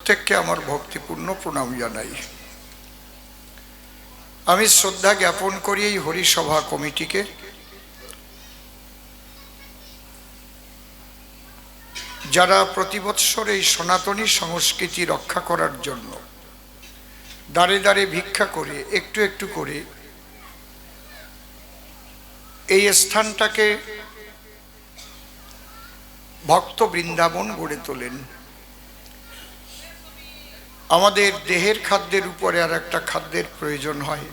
প্রত্যেককে আমার ভক্তিপূর্ণ প্রণাম জানাই। আমি শ্রদ্ধা জ্ঞাপন করি এই হরিসভা কমিটিকে, যারা প্রতি বৎসর এই সনাতনী সংস্কৃতি রক্ষা করার জন্য দাঁড়ে দাঁড়ে ভিক্ষা করে একটু একটু করে এই স্থানটাকে ভক্ত বৃন্দাবন গড়ে তোলেন। আমাদের দেহের খাদ্যের উপরে আর একটা খাদ্যের প্রয়োজন হয়,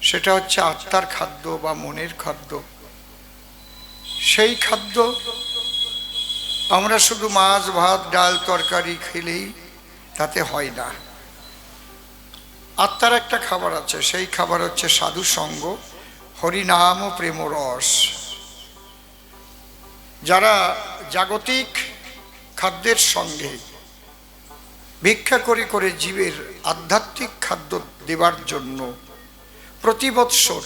সেটা হচ্ছে আত্মার খাদ্য বা মনের খাদ্য। সেই খাদ্য আমরা শুধু মাছ ভাত ডাল তরকারি খেলেই তাতে হয় না। আত্মার একটা খাবার আছে, সেই খাবার হচ্ছে সাধু সঙ্গ, হরিনাম ও প্রেম রস। যারা জাগতিক খাদ্যের সঙ্গে ভিক্ষা করে করে জীবের আধ্যাত্মিক খাদ্য দেবার জন্য প্রতি বৎসর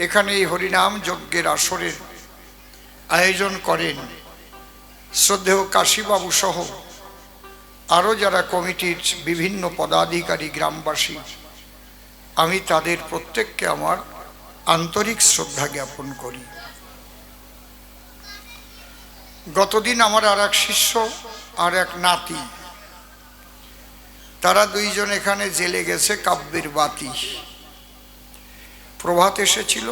এখানে এই হরিনাম যজ্ঞের আসরের আয়োজন করেন, শ্রদ্ধেয় কাশীবাবু সহ আরও যারা কমিটির বিভিন্ন পদাধিকারী গ্রামবাসী, আমি তাদের প্রত্যেককে আমার আন্তরিক শ্রদ্ধা জ্ঞাপন করি। গতদিন আমার আর এক শিষ্য আর এক নাতি, তারা দুইজন এখানে জেলে গেছে কাব্যের বাতি। প্রভাত এসেছিল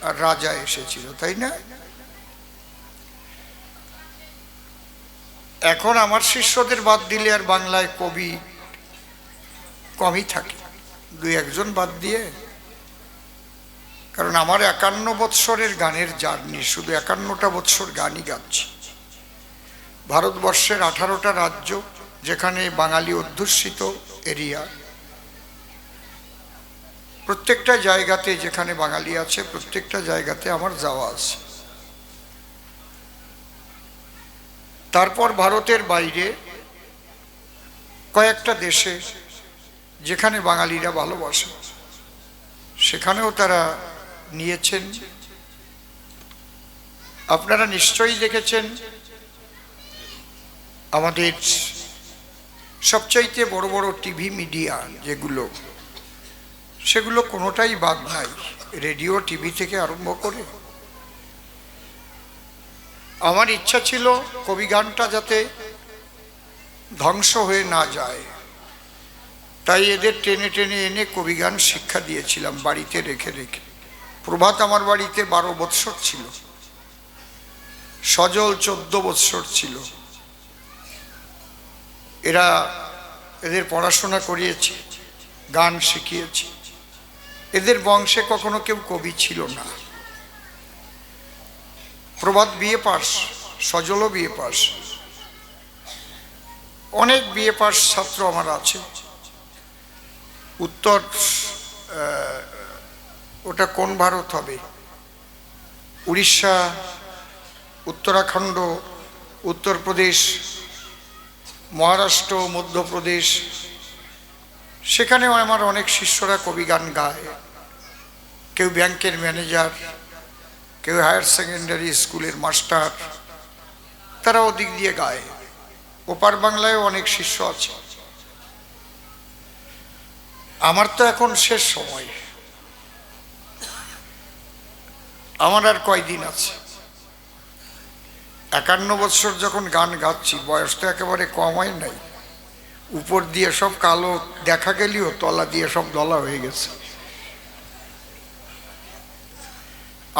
আর রাজা এসেছিল, তাই না? এখন আমার শিষ্যদের বাদ দিলে আর বাংলায় কবি কমই থাকে, দুই একজন বাদ দিয়ে। কারণ আমার 51 বৎসরের গানের জার্নি, শুধু 51টা বৎসর গানই গাচ্ছি। ভারতবর্ষের 18টা রাজ্য, যেখানে বাঙালি অধ্যুষিত এরিয়া, প্রত্যেকটা জায়গাতে যেখানে বাঙালি আছে প্রত্যেকটা জায়গাতে আমার যাওয়া আছে। তারপর ভারতের বাইরে কয়েকটা দেশে যেখানে বাঙালিরা ভালোবাসে, সেখানেও তারা নিয়েছেন। আপনারা নিশ্চয়ই দেখেছেন আমাদের সবচাইতে বড় বড় টিভি মিডিয়া যেগুলো, সেগুলো কোনোটাই বাদ নাই, রেডিও টিভি থেকে আরম্ভ করে। আমার ইচ্ছা ছিল কবি গানটা যাতে ধ্বংস হয়ে না যায়, তাই এদের টেনে টেনে এনে কবি গান শিক্ষা দিয়েছিলাম বাড়িতে রেখে রেখে। প্রভাত আমার বাড়িতে 12 বৎসর ছিল, সজল 14 বৎসর ছিল। এদের পড়াশোনা করিয়েছি, গান শিখিয়েছি। এদের বংশে কখনো কেউ কবি ছিল না। প্রভাত বিএ পাস, সজলও বিএ পাস, অনেক বিএ পাস ছাত্র আমার আছে। উত্তর ওটা কোন ভারত হবে, উড়িষ্যা, উত্তরাখণ্ড, উত্তরপ্রদেশ, মহারাষ্ট্র, মধ্যপ্রদেশ, সেখানেও আমার অনেক শিষ্যরা কবি গান গায়। কেউ ব্যাংকের ম্যানেজার, কেউ হায়ার সেকেন্ডারি স্কুলের মাস্টার, তারা ওদিক দিয়ে গায়। ওপার বাংলায়ও অনেক শিষ্য আছে। আমার তো এখন শেষ সময়, আমার আর কয়দিন আছে। 51 বৎসর যখন গান গাচ্ছি, বয়স তো একেবারে কম হয় নাই। উপর দিয়ে সব কালো দেখা গেলেও তলা দিয়ে সব দলা হয়ে গেছে।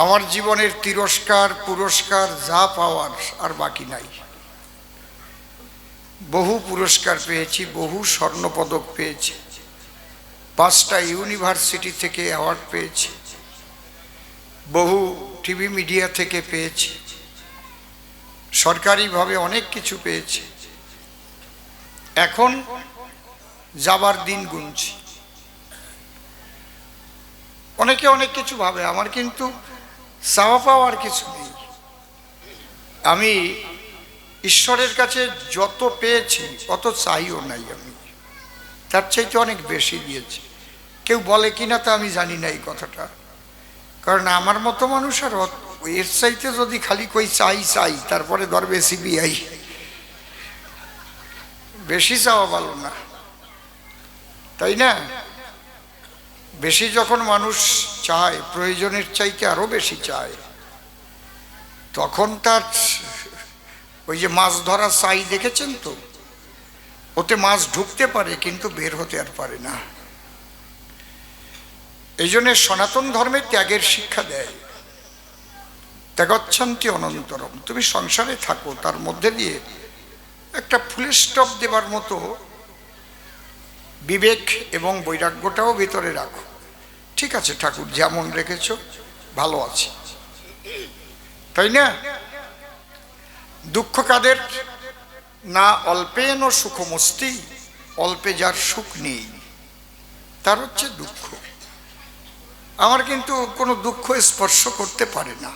আমার জীবনের তিরস্কার পুরস্কার যা পাওয়ার আর বাকি নাই। বহু পুরস্কার পেয়েছি, বহু স্বর্ণপদক পেয়েছি, 5টা ইউনিভার্সিটি থেকে অ্যাওয়ার্ড পেয়েছি, বহু টিভি মিডিয়া থেকে পেয়েছি, সরকারিভাবে অনেক কিছু পেয়েছি। এখন যাবার দিন গুনছি। অনেকে অনেক কিছু ভাবে, আমার কিন্তু চাওয়া পাওয়ার কিছু নেই। আমি ঈশ্বরের কাছে যত পেয়েছি অত চাইও নাই, আমি তার চাইতে অনেক বেশি দিয়েছি। কেউ বলে কিনা তা আমি জানি না এই কথাটা, কারণ আমার মতো মানুষ আর এর চাইতে যদি খালি কই চাই চাই, তারপরে ধরবে সিবিআই, বেশি চাওয়া ভালো না, তাই না? বেশি যখন মানুষ চায়, প্রয়োজনের চাইতে আরো বেশি চায়, তখন তার ওই যে মাছ ধরা চাই দেখেছেন তো, ওতে মাছ ঢুকতে পারে কিন্তু বের হতে আর পারে না। এই জন্য সনাতন ধর্মে ত্যাগের শিক্ষা দেয়। ত্যাগচ্ছান্তি অনন্তরম। তুমি সংসারে থাকো, তার মধ্যে দিয়ে একটা ফুল স্টপ দেবার মতো বিবেক এবং বৈরাগ্যটাও ভিতরে রাখো। ঠিক আছে ঠাকুর, যেমন রেখেছ ভালো আছে, তাই না? দুঃখ কাদের না? অল্পেন সুখমস্তি, অল্পে যার সুখ নেই তার হচ্ছে দুঃখ। আমার কিন্তু কোনো দুঃখ স্পর্শ করতে পারে না,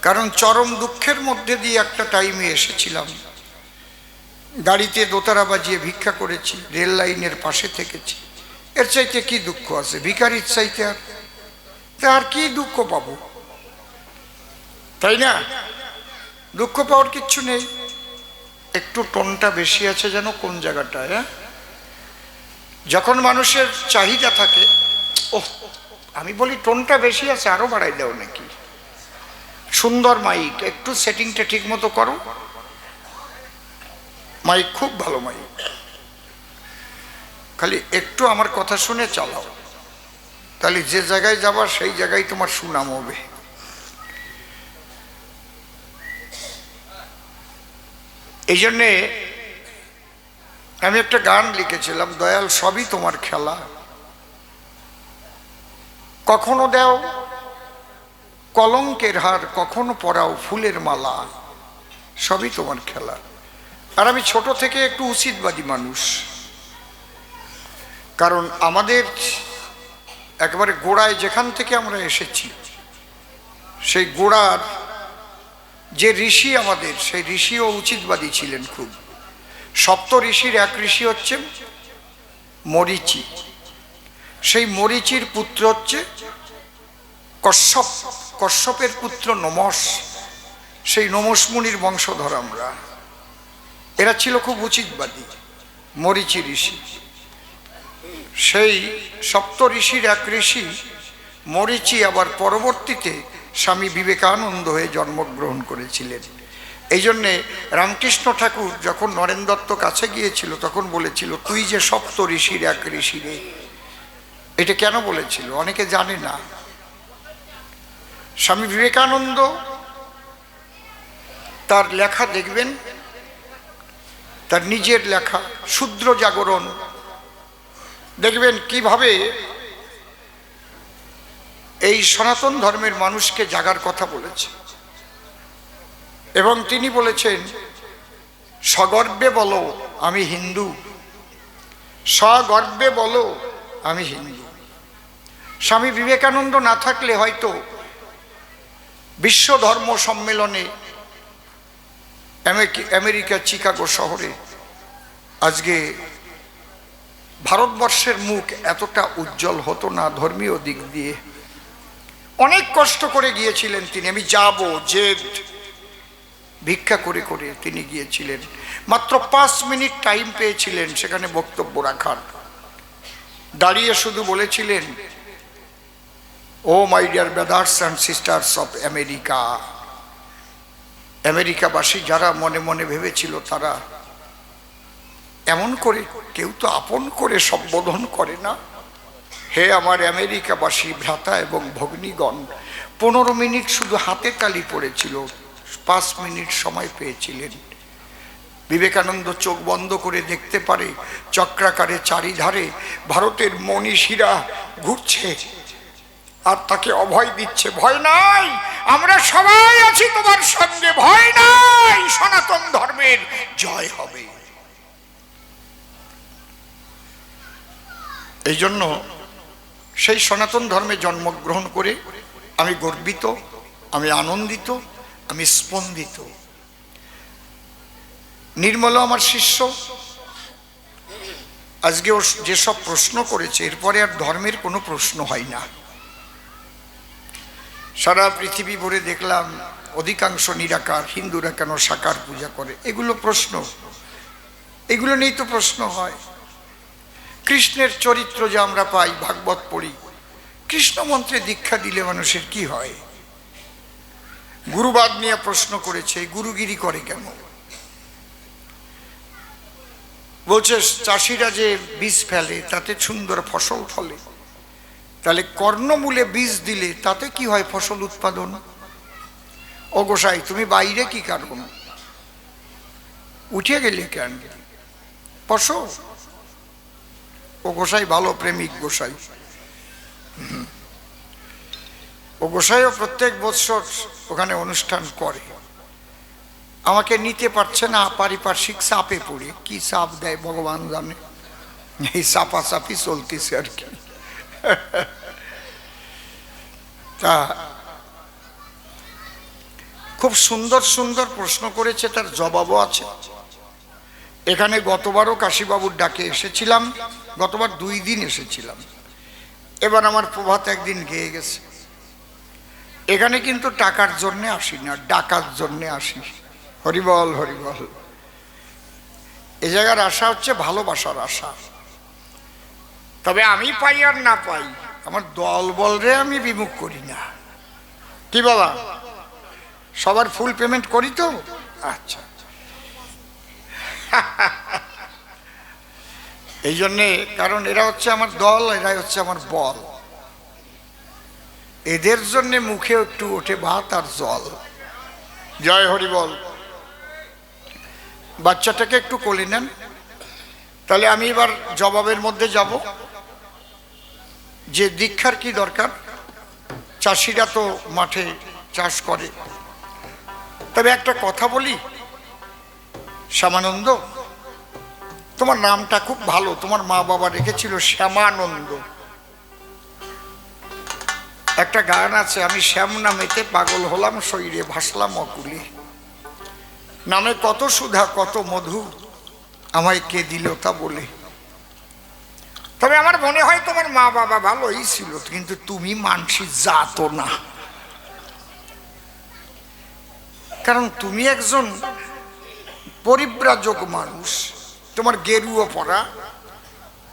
কারণ চরম দুঃখের মধ্যে দিয়ে একটা টাইমে এসেছিলাম। গাড়িতে দোতারা বাজিয়ে ভিক্ষা করেছি, রেল লাইনের পাশে থেকেছি, এর চাইতে কি দুঃখ আছে? ভিখারির চাইতে আর কি দুঃখ পাবো, তাই না? দুঃখ পাওয়ার কিচ্ছু নেই। একটু টোনটা বেশি আছে যেন কোন জায়গাটায়, হ্যাঁ? যখন মানুষের চাহিদা থাকে, ওহ আমি বলি টোনটা বেশি আছে, আরো বাড়াই দাও নাকি? সুন্দর মাইক, একটু সেটিংটা ঠিক মতো করো। মাইক খুব ভালো মাইক, খালি একটু আমার কথা শুনে চালাও, তাহলে যে জায়গায় যাবার সেই জায়গায় তোমার সুনাম হবে। এই জন্যে আমি একটা গান লিখেছিলাম, দয়াল সবই তোমার খেলা, কখনো দাও কলঙ্কের হার, কখনো পরাও ফুলের মালা, সবই তোমার খেলা। আর আমি ছোট থেকে একটু উচিতবাদী মানুষ, কারণ আমাদের একেবারে গোড়ায় যেখান থেকে আমরা এসেছি, সেই গোড়ার যে ঋষি আমাদের, সেই ঋষিও উচিতবাদী ছিলেন খুব। সপ্ত ঋষির এক ঋষি হচ্ছে মরীচি, সেই মরীচির পুত্র হচ্ছে কশ্যপ, কশ্যপের পুত্র নমস, সেই নমস মুনির বংশধর আমরা। এরা ছিল খুব উচিতবাদী, মরীচি ঋষি। সেই সপ্ত ঋষির এক ঋষি মরীচি আবার পরবর্তীতে স্বামী বিবেকানন্দ হয়ে জন্মগ্রহণ করেছিলেন। এই জন্যে রামকৃষ্ণ ঠাকুর যখন নরেন দত্ত কাছে গিয়েছিল তখন বলেছিল, তুই যে সপ্ত ঋষির এক ঋষি রে। এটা কেন বলেছিল অনেকে জানে না। স্বামী বিবেকানন্দ তার লেখা দেখবেন, তার নিজের লেখা শূদ্র জাগরণ, দেখবেন কিভাবে এই সনাতন ধর্মের মানুষকে জাগার কথা বলেছে। এবং তিনি বলেছেন, সগর্বে বলো আমি হিন্দু, সগর্বে বলো আমি হিন্দু। স্বামী বিবেকানন্দ না থাকলে হয়তো বিশ্ব ধর্ম সম্মেলনে আমেরিকা চিকাগো শহরে আজকে ভারতবর্ষের মুখ এতটা উজ্জ্বল হতো না ধর্মীয় দিক দিয়ে। অনেক কষ্ট করে গিয়েছিলেন তিনি, আমি যাব জেদ ভিক্ষা করে করে তিনি গিয়েছিলেন। মাত্র 5 মিনিট টাইম পেয়েছিলেন সেখানে বক্তব্য রাখার। দাঁড়িয়ে শুধু বলেছিলেন, oh my dear brothers and sisters of America. আমেরিকাবাসী যারা মনে মনে ভেবেছিল তারা এমন করে, কেউ তো আপন করে সম্বোধন করে না। হে আমার আমেরিকাবাসী ভ্রাতা এবং ভগ্নীগণ, 15 মিনিট শুধু হাতে তালি পড়েছিল, 5 মিনিট সময় পেয়েছিলেন। বিবেকানন্দ চোখ বন্ধ করে দেখতে পারে চক্রাকারে চারিধারে ভারতের মনীষীরা ঘুরছে আর তাকে অভয় দিচ্ছে, ভয় নাই, আমরা সবাই আছি তোমার সঙ্গে, ভয় নাই, সনাতন ধর্মের জয় হবে। এই জন্য সেই সনাতন ধর্মে জন্মগ্রহণ করে আমি গর্বিত, আমি আনন্দিত, আমি স্পন্দিত। নির্মল আমার শিষ্য, আজকে ও যেসব প্রশ্ন করেছে এরপরে আর ধর্মের কোনো প্রশ্ন হয় না। সারা পৃথিবী ভরে দেখলাম অধিকাংশ নিরাকার, হিন্দুরা কেন সাকার পূজা করে, এগুলো প্রশ্ন। এগুলো নিয়েই তো প্রশ্ন হয়। কৃষ্ণের চরিত্র যে আমরা পাই, ভাগবত পড়ি, কৃষ্ণ মন্ত্রে দীক্ষা দিলে মানুষের কি হয়? গুরুবাদ নিয়ে প্রশ্ন করেছে, গুরুগিরি করে কেন? বলছে চাষিরা যে বীজ ফেলে তাতে সুন্দর ফসল ফলে, তাহলে কর্ণমূলে বীজ দিলে তাতে কি হয় ফসল উৎপাদন? ও গোসাই তুমি বাইরে কি কারণ উঠে গেলে কেন পশো? ও গোসাই ভালো প্রেমিক গোসাই। ও গোসাইও প্রত্যেক বৎসর ওখানে অনুষ্ঠান করে। আমাকে নিতে পারছে না, পারিপার্শ্বিক চাপে পড়ে, কি চাপ দেয় ভগবান জানে, এই চাপাচাপি চলতেছে আর কি। তা খুব সুন্দর সুন্দর প্রশ্ন করেছে, তার জবাবও আছে। এখানে গতবারও কাশীবাবুর ডাকে এসেছিলাম, গতবার 2 দিন এসেছিলাম, এবার আমার প্রভাত একদিন গেয়ে গেছে। এখানে কিন্তু টাকার জন্যে আসি না, ডাকার জন্যে আসি। হরিবল হরিবল। এ জায়গার আশা হচ্ছে ভালোবাসার আশা। তবে আমি পাই আর না পাই, আমার দল বলরে আমি বিমুখ করি না। কি বাবা, সবার ফুল পেমেন্ট করি তো? আচ্ছা, এই জন্যে, কারণ এরা হচ্ছে আমার দল, এরাই হচ্ছে আমার বল। এদের জন্যে মুখে একটু ওঠে ভাত আর জল। জয় হরি বল। বাচ্চাটাকে একটু কোলে নেন, তাহলে আমি এবার জবাবের মধ্যে যাব। যে দীক্ষার কি দরকার? চাষিরা তো মাঠে চাষ করে। তবে একটা কথা বলি, শ্যামানন্দ, তোমার নামটা খুব ভালো, তোমার মা বাবা রেখেছিল শ্যামানন্দ। একটা গান আছে, আমি শ্যাম নামেতে পাগল হলাম, শরীরে ভাসলাম অকুলে। নামে কত সুধা কত মধু, আমায় কে দিল তা বলে। তবে আমার মনে হয় তোমার মা বাবা ভালোই ছিল, কিন্তু তুমি মানসি জাতো না। কারণ তুমি একজন পরিব্রাজক মানুষ, তোমার গেরুও পরা,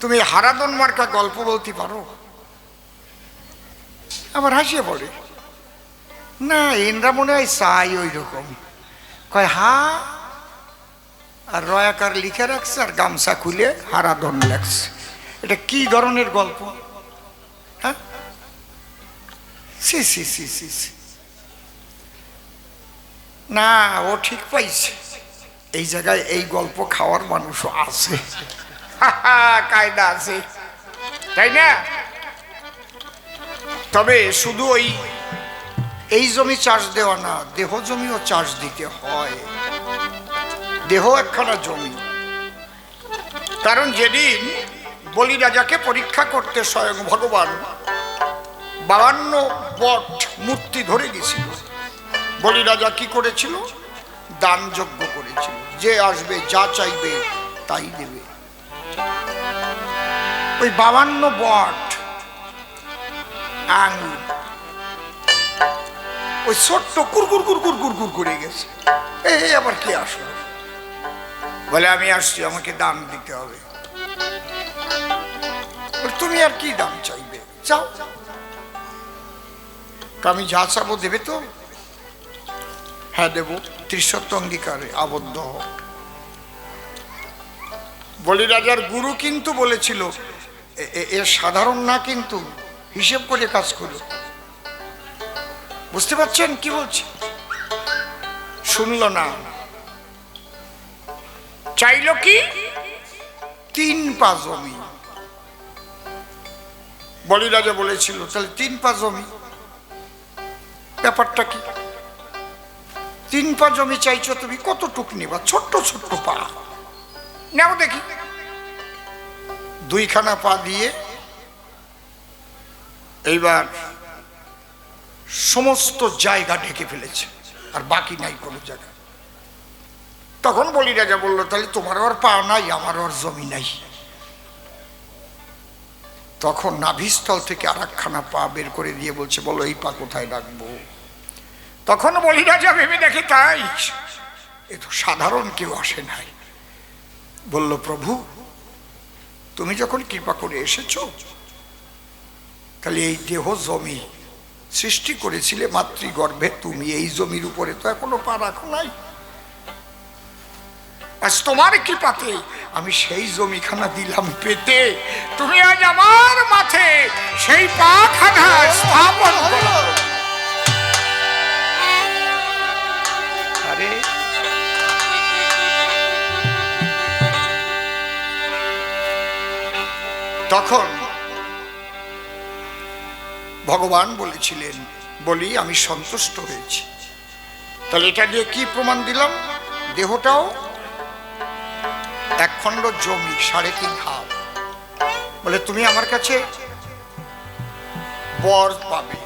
তুমি হারাদন মার্কা গল্প বলতে পারো? আবার হাসিয়ে পড়ে, না এনরা মনে হয় চাই ওই রকম। কয় হা, আর রয়াকার লিখে রাখছে আর গামছা খুলে হারাদন লেখছে। এটা কি ধরনের গল্প? হ্যাঁ, সি সি সি সি সি। না, ও ঠিক পাইছে, এই জায়গায় এই গল্প খাওয়ার মানুষও আছে, কায়দা আছে, তাই না? তবে শুধু এই জমি চাষ দেওয়া না, দেহ জমিও চাষ দিতে হয়। দেহ একখানা জমি। কারণ যেদিন বলি রাজাকে পরীক্ষা করতে স্বয়ং ভগবান 52 বট মূর্তি ধরে গেছিল, বলি রাজা কি করেছিল? দান যজ্ঞ করেছিল। যে আসবে যা চাইবে তাই দেবে। ওই 52 বট আঙুর ওই ছোট্ট কুরকুর কুরকুর কুরকুর করে গেছে। এই আবার কি আসলো? বলে আমি আসছি, আমাকে দান দিতে হবে। তুমি আর কি দাম চাইবে? চাও। আমি যা চাবো দেবে তো? হ্যাঁ দেব, ত্রিশত্ব অঙ্গীকারে আবদ্ধ হোক। বলি রাজার গুরু কিন্তু বলেছিল এ সাধারণ না, কিন্তু হিসেব করে কাজ করো। বুঝতে পারছেন কি বলছি? শুনল না, চাইল কি? 3 পা জমি। বলি রাজা বলেছিল তাহলে 3 পা জমি। ব্যাপারটা কি? 3 পা জমি চাইছো তুমি, কতটুক নেবা? ছোট্ট ছোট্ট পা নাও দেখি। 2খানা পা দিয়ে এইবার সমস্ত জায়গা ঢেকে ফেলেছে, আর বাকি নাই কোনো জায়গা। তখন বলি রাজা বললো তাহলে তোমারও আর পা নাই, আমারও আর জমি নাই। তখন নাভিস্থল থেকে 1খানা পা বের করে দিয়ে বলছে, বলো এই পা কোথায় রাখবো? তখন বলি রাজা ভেবে দেখে, তাই এ তো সাধারণ কেউ আসে নাই, বলল, প্রভু তুমি যখন কৃপা করে এসেছো, তাহলে এই দেহ জমি সৃষ্টি করেছিলে মাতৃগর্ভে তুমি, এই জমির উপরে তো এখনো পা রাখো নাই। আজ তোমার কৃপাতে আমি সেই জমিখানা দিলাম পেতে, তুমি আজ আমার মাঠে সেই পাখানা স্থাপন করো। আরে তখন ভগবান বলেছিলেন, বলি আমি সন্তুষ্ট হয়েছি। তাহলে এটা দিয়ে কি প্রমাণ দিলাম? দেহটাও এক খণ্ড জমি, 3.5 হাত। বলে তুমি আমার কাছে বর পাবে।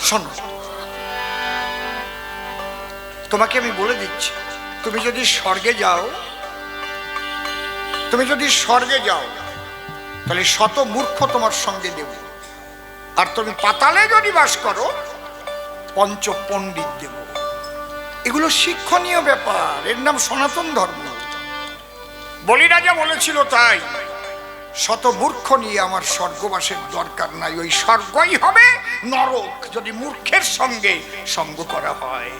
শোনো, তোমাকে আমি বলে দিচ্ছি, তুমি যদি স্বর্গে যাও, তাহলে শত মূর্খ তোমার সঙ্গে দেব। আর তুমি পাতালে যদি বাস করো, 5 পণ্ডিত দেব। এগুলো শিক্ষণীয় ব্যাপার, এর নাম সনাতন ধর্ম। বলি রাজা বলেছিল, তাই শত মূর্খ নিয়ে আমার স্বর্গবাসের দরকার নাই। ওই স্বর্গই হবে নরক যদি মূর্খের সঙ্গে সঙ্গ করা হয়।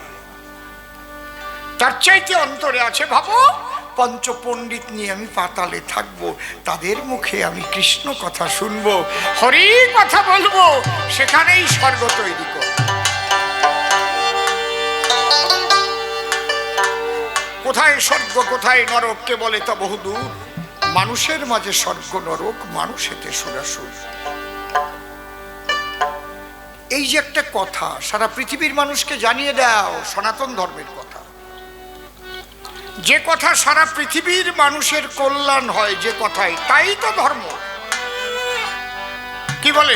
তার চাইতে অন্তরে আছে, ভাবো 5 পণ্ডিত নিয়ে আমি পাতালে থাকবো, তাদের মুখে আমি কৃষ্ণ কথা শুনবো, হরি কথা বলবো, সেখানেই স্বর্গ তৈরি করব। কোথায় স্বর্গ কোথায় নরক কে বলে তা বহুদূর। মানুষের মাঝে স্বর্গ নরক, মানুষ এতে সুরাসুর। এই যে একটা কথা সারা পৃথিবীর মানুষকে জানিয়ে দাও, সনাতন ধর্মের কথা। যে কথা সারা পৃথিবীর মানুষের কল্যাণ হয়, যে কথাই, তাই তো ধর্ম। কি বলে?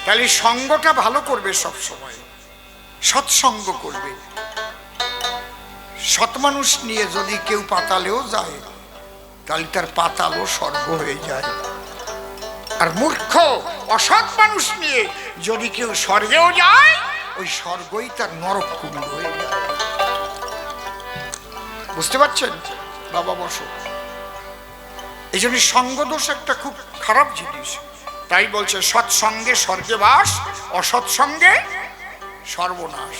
তাহলে সঙ্গটা ভালো করবে, সব সময় সৎসঙ্গ করবে। সৎ মানুষ নিয়ে যদি কেউ পাতালেও যায়, তাহলে তার পাতালও স্বর্গ হয়ে যায়। আর মূর্খ অসৎ মানুষ নিয়ে যদি কেউ স্বর্গেও যায়, ওই স্বর্গই তার নরক কুণ্ড হয়ে যায়। বুঝতে পারছেন বাবা? বসো। এই জন্য সঙ্গদোষ একটা খুব খারাপ জিনিস। তাই বলছে, সৎসঙ্গে স্বর্গে বাস, অসৎ সঙ্গে সর্বনাশ।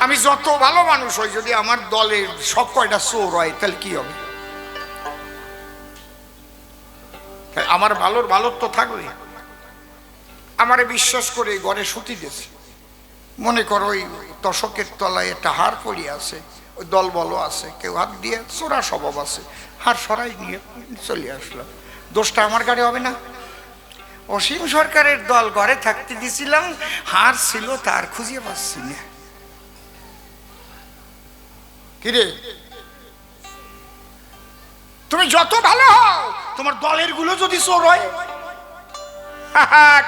আমি যত ভালো মানুষ হই, যদি আমার দলের সব কয়টা চোর হয়, তাহলে কি হবে? আমার ভালোর তো থাকবে। আমারে বিশ্বাস করে ঘরে সুতি দিয়েছে, মনে করো ওই তশকের তলায় একটা হার পড়ে আছে, ওই দল বল আছে, কেউ হাত দিয়ে চোরা স্বভাব আছে, হার সরাই নিয়ে চলে আসলাম। দোষটা আমার গাড়ি হবে না? অসীম সরকারের দল ঘরে থাকতে দিছিলাম, হার ছিল তার খুঁজে পাচ্ছি না। কিরে, তুমি যত ভালো হও, তোমার দলের গুলো যদি চোর হয়,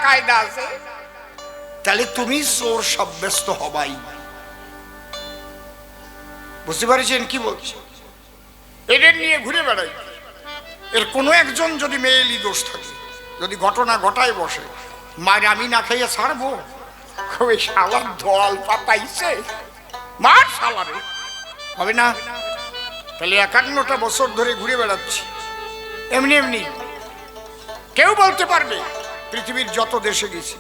কায়দা আছে, তাহলে তুমি চোর সাব্যস্ত হবাই। বুঝতে পারছেন কি বলছি? এদের নিয়ে ঘুরে বেড়াই। এর কোনো একজন যদি মেয়েলি দোষ থাকে, যদি ঘটনা ঘটায় বসে, মার আমি না খাইয়া ছাড়বো, ওই শালার দল পাতাইছে, মার শালারে, হবে না? তাহলে 51টা বছর ধরে ঘুরে বেড়াচ্ছি এমনি এমনি। কেউ বলতে পারবে পৃথিবীর যত দেশে গেছি,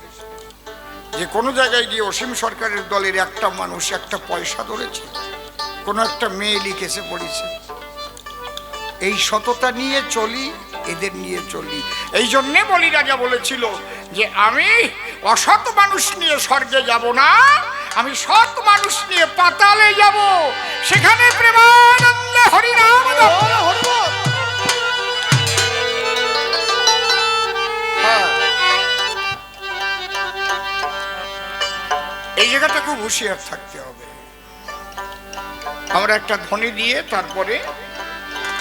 যে কোনো জায়গায় গিয়ে অসীম সরকারের দলের একটা মানুষ একটা পয়সা ধরেছে, কোনো একটা মেয়ে লিখেছে পড়েছে? এই সততা নিয়ে চলি, এদের নিয়ে চলি। এই জন্যে বলি রাজা বলেছিল যে আমি অসৎ মানুষ নিয়ে স্বর্গে যাব না, আমি সৎ মানুষ নিয়ে পাতালে যাব, সেখানে প্রেমানন্দে হরিনাম। এই জায়গাটা খুব হুঁশিয়ার থাকতে হবে। আমরা একটা ধ্বনি দিয়ে তারপরে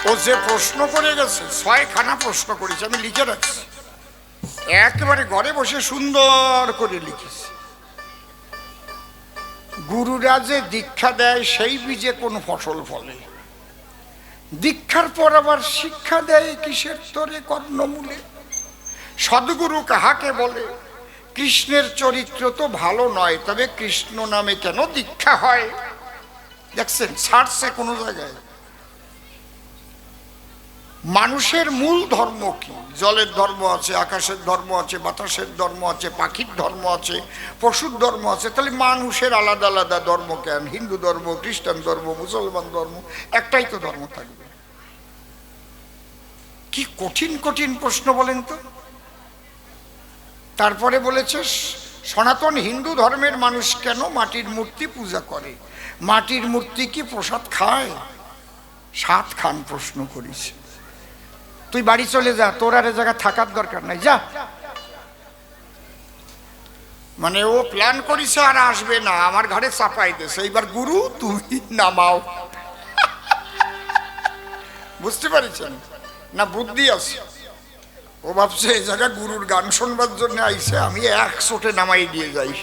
ও যে প্রশ্ন করে গেছে, 6খানা প্রশ্ন করেছে, আমি লিখে রাখছি, একেবারে ঘরে বসে সুন্দর করে লিখেছি। গুরুরা যে দীক্ষা দেয়, সেই বীজে কোন ফসল ফলে? দীক্ষার পর আবার শিক্ষা দেয় কিসের তরে কর্ণমূলে? সদ্গুরু কাহাকে বলে? কৃষ্ণের চরিত্র তো ভালো নয়, তবে কৃষ্ণ নামে কেন দীক্ষা হয়? দেখছেন ছাড়ছে কোনো জায়গায়। মানুষের মূল ধর্ম কি? জলের ধর্ম আছে, আকাশের ধর্ম আছে, বাতাসের ধর্ম আছে, পাখির ধর্ম আছে, পশুর ধর্ম আছে। তাহলে মানুষের আলাদা আলাদা ধর্ম কেন? হিন্দু ধর্ম, খ্রিস্টান ধর্ম, মুসলমান ধর্ম, একটাই তো ধর্ম থাকবে। কি কঠিন কঠিন প্রশ্ন বলেন তো। তারপরে বলেছে সনাতন হিন্দু ধর্মের মানুষ কেন মাটির মূর্তি পূজা করে? মাটির মূর্তি কি প্রসাদ খায়? 7 খান প্রশ্ন করিস। তুই বাড়ি চলে যা, তোর আর এ জায়গা থাকার দরকার নাই, যা। মানে ও প্ল্যান করিস আর আসবে না, আমার ঘরে চাপাই দেছে। এইবার গুরু তুমি নামাও। বুঝতে পারছেন না? বুদ্ধি আছে। ও ভাবছে এই জায়গা গুরুর গান শুনবার জন্য আইসে, আমি 1 চোটে নামাই দিয়ে যাই।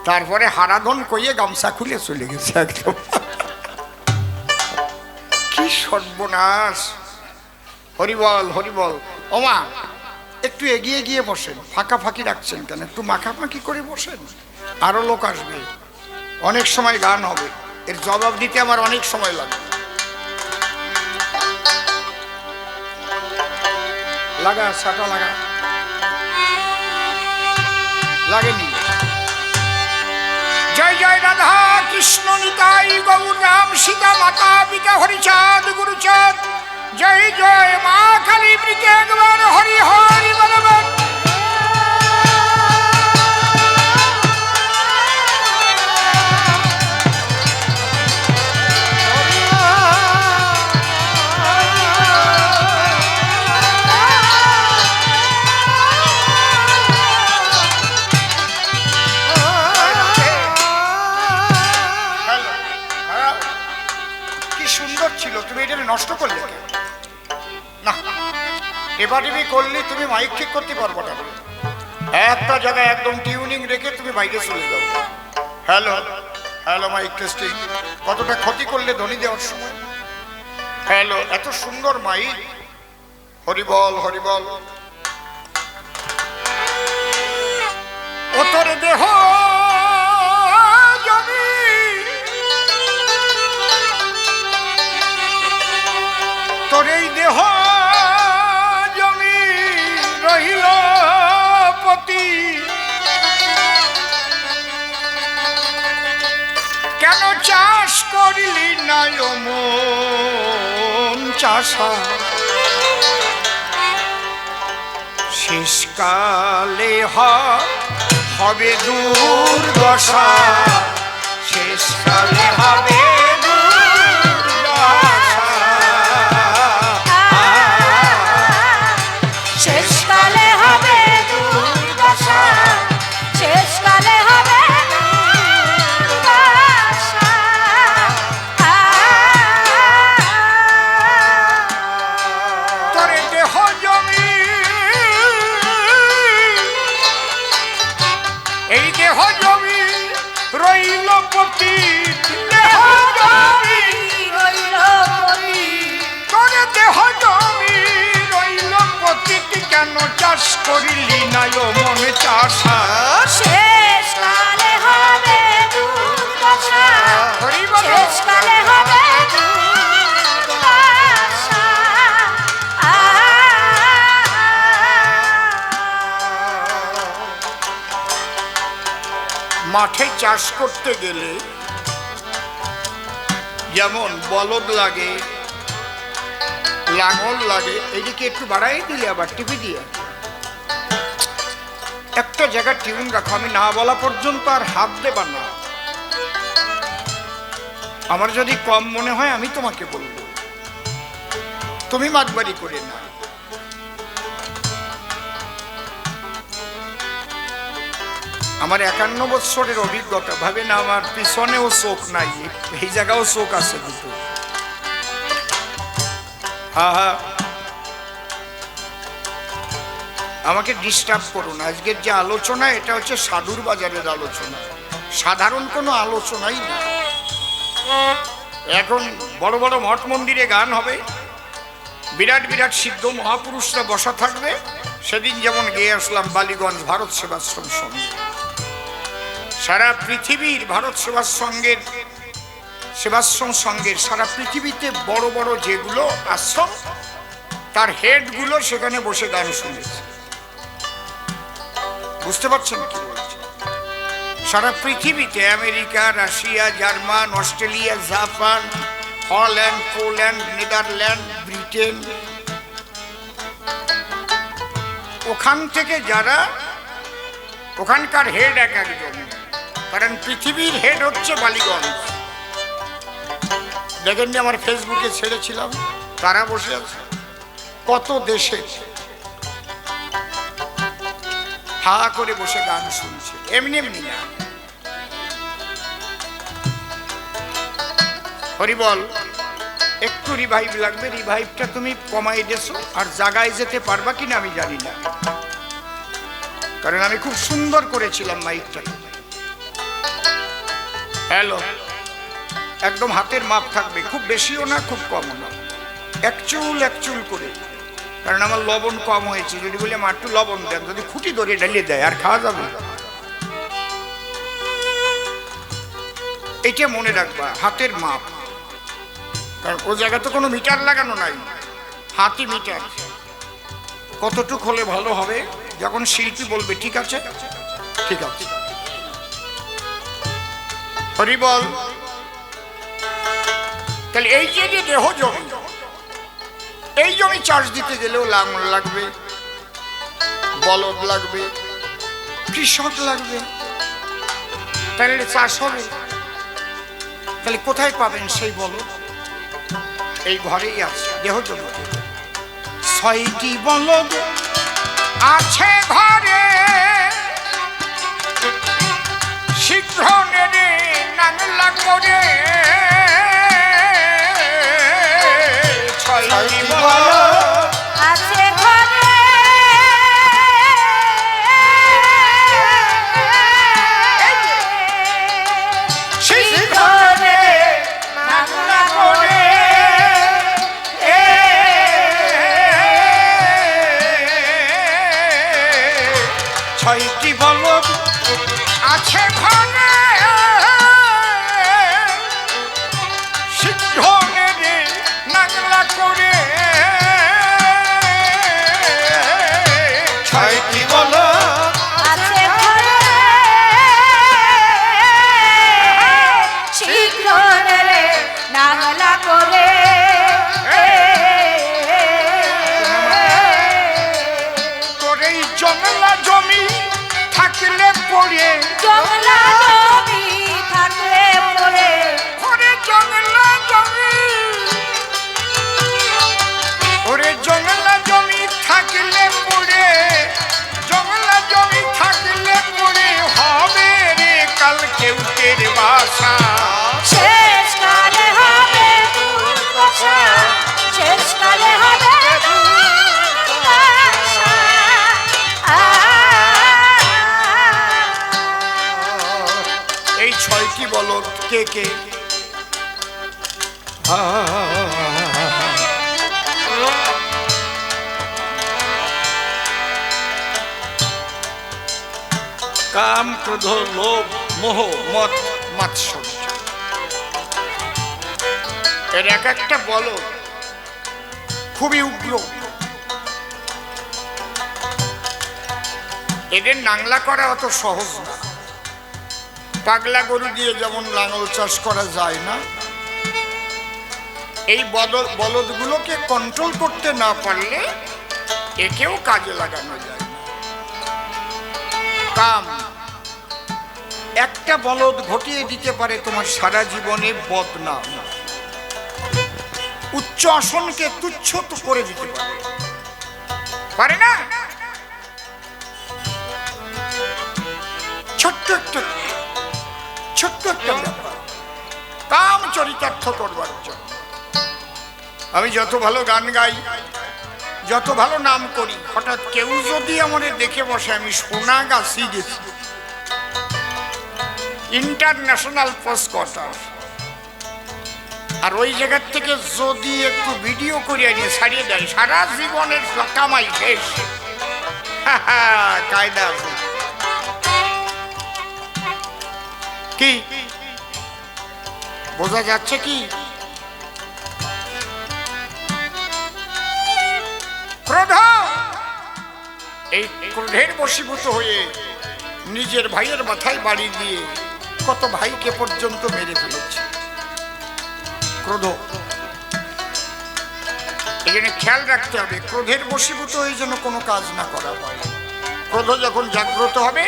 তারপরে হারাধন কইয়ে গামছা খুলে চলে গেছে একদম। কি সর্বনাশ! হরিবল হরিবল। ওমা একটু এগিয়ে গিয়ে বসেন, ফাঁকা ফাঁকি রাখছেন কেন? একটু মাখামাখি করে বসেন, আরো লোক আসবে, অনেক সময় গান হবে, এর জবাব দিতে আমার অনেক সময় লাগবে। লাগা ছাটা লাগা, লাগেনি। জয় জয় রাধা কৃষ্ণ নিতাই গৌর রাম সীতা মাতা পিতা হরিচাঁদ গুরুচাঁদ। জয় জয় মা কালী প্রীতি একবার হরি হরি বলবেন। কি সুন্দর ছিল, তুমি এটা নষ্ট করলে না। এবার করলে তুমি মাইক ঠিক করতে পারবো না। একটা জায়গায় একদম টিউনিং রেখে তুমি বাইরে চলে যাও। Hello hello mike testing. কতটা ক্ষতি করলে ধ্বনি দেওয়ার সময়। হ্যালো, এত সুন্দর মাইক। হরিবল হরিবল। ও তোর দেহ জমি, তোর এই দেহ জমি রহিল পতি, কেন চাষ করিলি না মন চাষা? শেষকালে হবে দুর্দশা, শেষকালে হবে চাষ করিলি না মনে চাষা? শেষকালে হবে দুর্দশা, শেষকালে হবে দুর্দশা। মাঠে চাষ করতে গেলে যেমন বলদ লাগে, লাঙল লাগে, এইদিকে একটু বাড়াই দিলে আবার টিপি দিয়ে একটা জায়গা টিউন রাখো। আমি না বলা পর্যন্ত আর হাত দেবা না। আমার যদি কম মনে হয় আমি তোমাকে বলবো, তুমি মাতবাড়ি করে না। আমার 51 বছরের অভিজ্ঞতা, ভাবে না আমার পিছনেও চোখ নাই, এই জায়গাও চোখ আছে দুটো। হ্যাঁ হ্যাঁ, আমাকে ডিস্টার্ব করুন। আজকের যে আলোচনা এটা হচ্ছে সাধুর বাজারের আলোচনা, সাধারণ কোনো আলোচনাই না। এখন বড় বড় মঠ মন্দিরে গান হবে, বিরাট বিরাট সিদ্ধ মহাপুরুষরা বসা থাকবে। সেদিন যেমন গেয়ে আসলাম বালিগঞ্জ ভারত সেবাশ্রম সংঘ, সারা পৃথিবীর ভারত সেবাশ্রমের সেবাশ্রম সংঘের সারা পৃথিবীতে বড় বড় যেগুলো আশ্রম তার হেডগুলো সেখানে বসে গান শুনেছে। বুঝতে পারছেন কি বলছে? সারা পৃথিবীতে America, Russia, German, Australia, Japan, Holland, Poland, Netherland, Britain, ওখান থেকে যারা ওখানকার হেড এক একজন, কারণ পৃথিবীর হেড হচ্ছে বালিগঞ্জ। দেখেননি আমার ফেসবুকে ছেড়েছিলাম, তারা বসে আছে কত দেশে হা করে বসে গান শুনছে, এমনি এমনি না। হরিবল, একটু রিভাইভ লাগবে, রিভাইভটা তুমি কমাই দেছো, আর জায়গায় যেতে পারবা কিনা আমি জানি না, কারণ আমি খুব সুন্দর করেছিলাম মাইকটা। হ্যালো, একদম হাতের মাপ থাকবে, খুব বেশিও না খুব কমও না, এক চুল করে, কারণ আমার লবণ কম হয়েছে। যদি বলি আমার একটু লবণ দেন, যদি খুঁটি ধরে ঢালিয়ে দেয় আর খাওয়া যাবে। এটা মনে রাখবা, হাতের মাপ, কারণ ও জায়গায় তো কোনো মিটার লাগানো নাই, হাতি মিটার। কতটুক হলে ভালো হবে? যখন শিল্পী বলবে ঠিক আছে ঠিক আছে। হরিবল। তাহলে এই যে দেহ জমি, এই জমি চার্জ দিতে গেলেও লাঙল লাগবে, বলদ লাগবে, কৃষক লাগবে, তাহলে চাষ হবে। তাহলে কোথায় পাবেন সেই বলদ? এই ঘরেই আছে, দেহ জমিতে 6টি বলদ আছে ঘরে, শীঘ্র নেড়ে নাংলা করে, 6টি বলদ আছে ঘরে, শীঘ্র নেড়ে নাংলা করে, 6টি বলদ আছে ঘরে, শীঘ্র নেড়ে নাংলা করে, 6টি বলদ আছে ঘরে, শীঘ্র নেড়ে নাংলা করে, তোর এই জংলা জমি থাকলে পড়ে, জংলা জমি থাকলে পড়ে, ওরে জংলা জমি, ওরে জংলা জমি থাকলে পড়ে, জংলা জমি থাকলে পড়ে হবে রে কাল কেউটের বাসা। শেষ কালে হবে দুর্দশা, শেষ কালে হবে দুর্দশা। এই 6টি বলদ কে কে? কাম, ক্রোধ, লোভ, মোহ, মদ, মাৎসর্য, এর এক একটা বলদ খুবই উগ্র। এদের নাংলা করা অত সহজ না। পাগলা গরু দিয়ে যেমন লাঙল চাষ করা যায় না, এই বলদগুলোকে কন্ট্রোল করতে না পারলে একেও কাজে লাগানো যায় না। কাম, একটা বলদ ঘটিয়ে দিতে পারে তোমার সারা জীবনে বদনাম, উচ্চ আসনকে তুচ্ছ করে দিতে পারে না? ছোট্ট একটা ব্যাপার, কাম চরিতার্থ করবার জন্য। আমি যত ভালো গান গাই, যত ভালো নাম করি, হঠাৎ কেউ যদি আমাদের দেখে বসে, আমি সোনাগাছি গেছি, ইন্টারন্যাশনাল পোস্ট কোয়ার্টার, আর ওই জায়গার থেকে যদি একটু ভিডিও করে নিয়ে ছাড়িয়ে দেয়, সারা জীবনের কামাই শেষ। কায়দা আছে কি? বোঝা যাচ্ছে কি? ক্রোধ, এই ক্রোধের বশীভূত হয়ে নিজের ভাইয়ের মাথায় বাড়ি দিয়ে কত ভাইকে পর্যন্ত মেরে ফেলেছে। ক্রোধ, এই জন্য খেয়াল রাখতে হবে, ক্রোধের বশীভূত হয়ে যেন কোনো কাজ না করা হয়। ক্রোধ যখন জাগ্রত হবে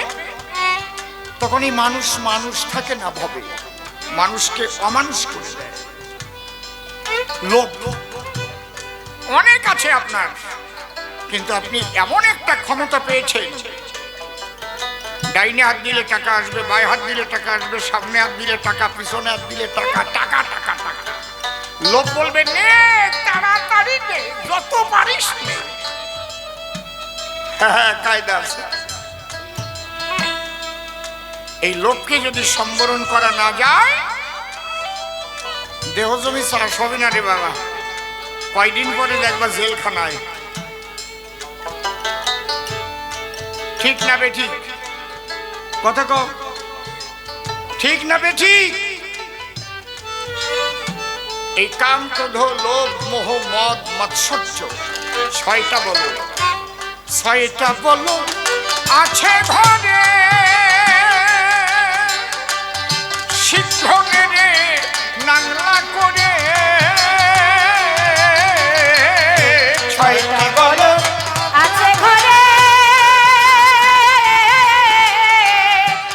তখনই মানুষ মানুষ থাকে না ভাবে, মানুষকে অমানুষ করে দেয়। লোভ অনেক আছে আপনার, কিন্তু আপনি এমন একটা ক্ষমতা পেয়েছেন, ডাইনে হাত দিলে টাকা আসবে, বাঁয়ে হাত দিলে টাকা আসবে, সামনে হাত দিলে টাকা, পিছনে হাত দিলে টাকা, টাকা টাকা টাকা। লোভ বলবে নে, তাড়াতাড়ি নে, যত পারিস নে। হ্যাঁ, কায়দা আছে। এই লোভকে যদি সম্বরণ করা না যায়, দেহ জমি চাষ হবে না রে বাবা। কয়দিন পরে দেখবা জেলখানায়। ঠিক না বে ঠিক? কথা কও, ঠিক না বে ঠিক? এই কাম, ক্রোধ, লোভ, মোহ, মদ, মাৎসর্য, ছয়টা বলো, ছয়টা বলো আছে ঘরে, শীঘ্র মেরে নাংলা করে। ছয়টা বলো আছে ঘরে,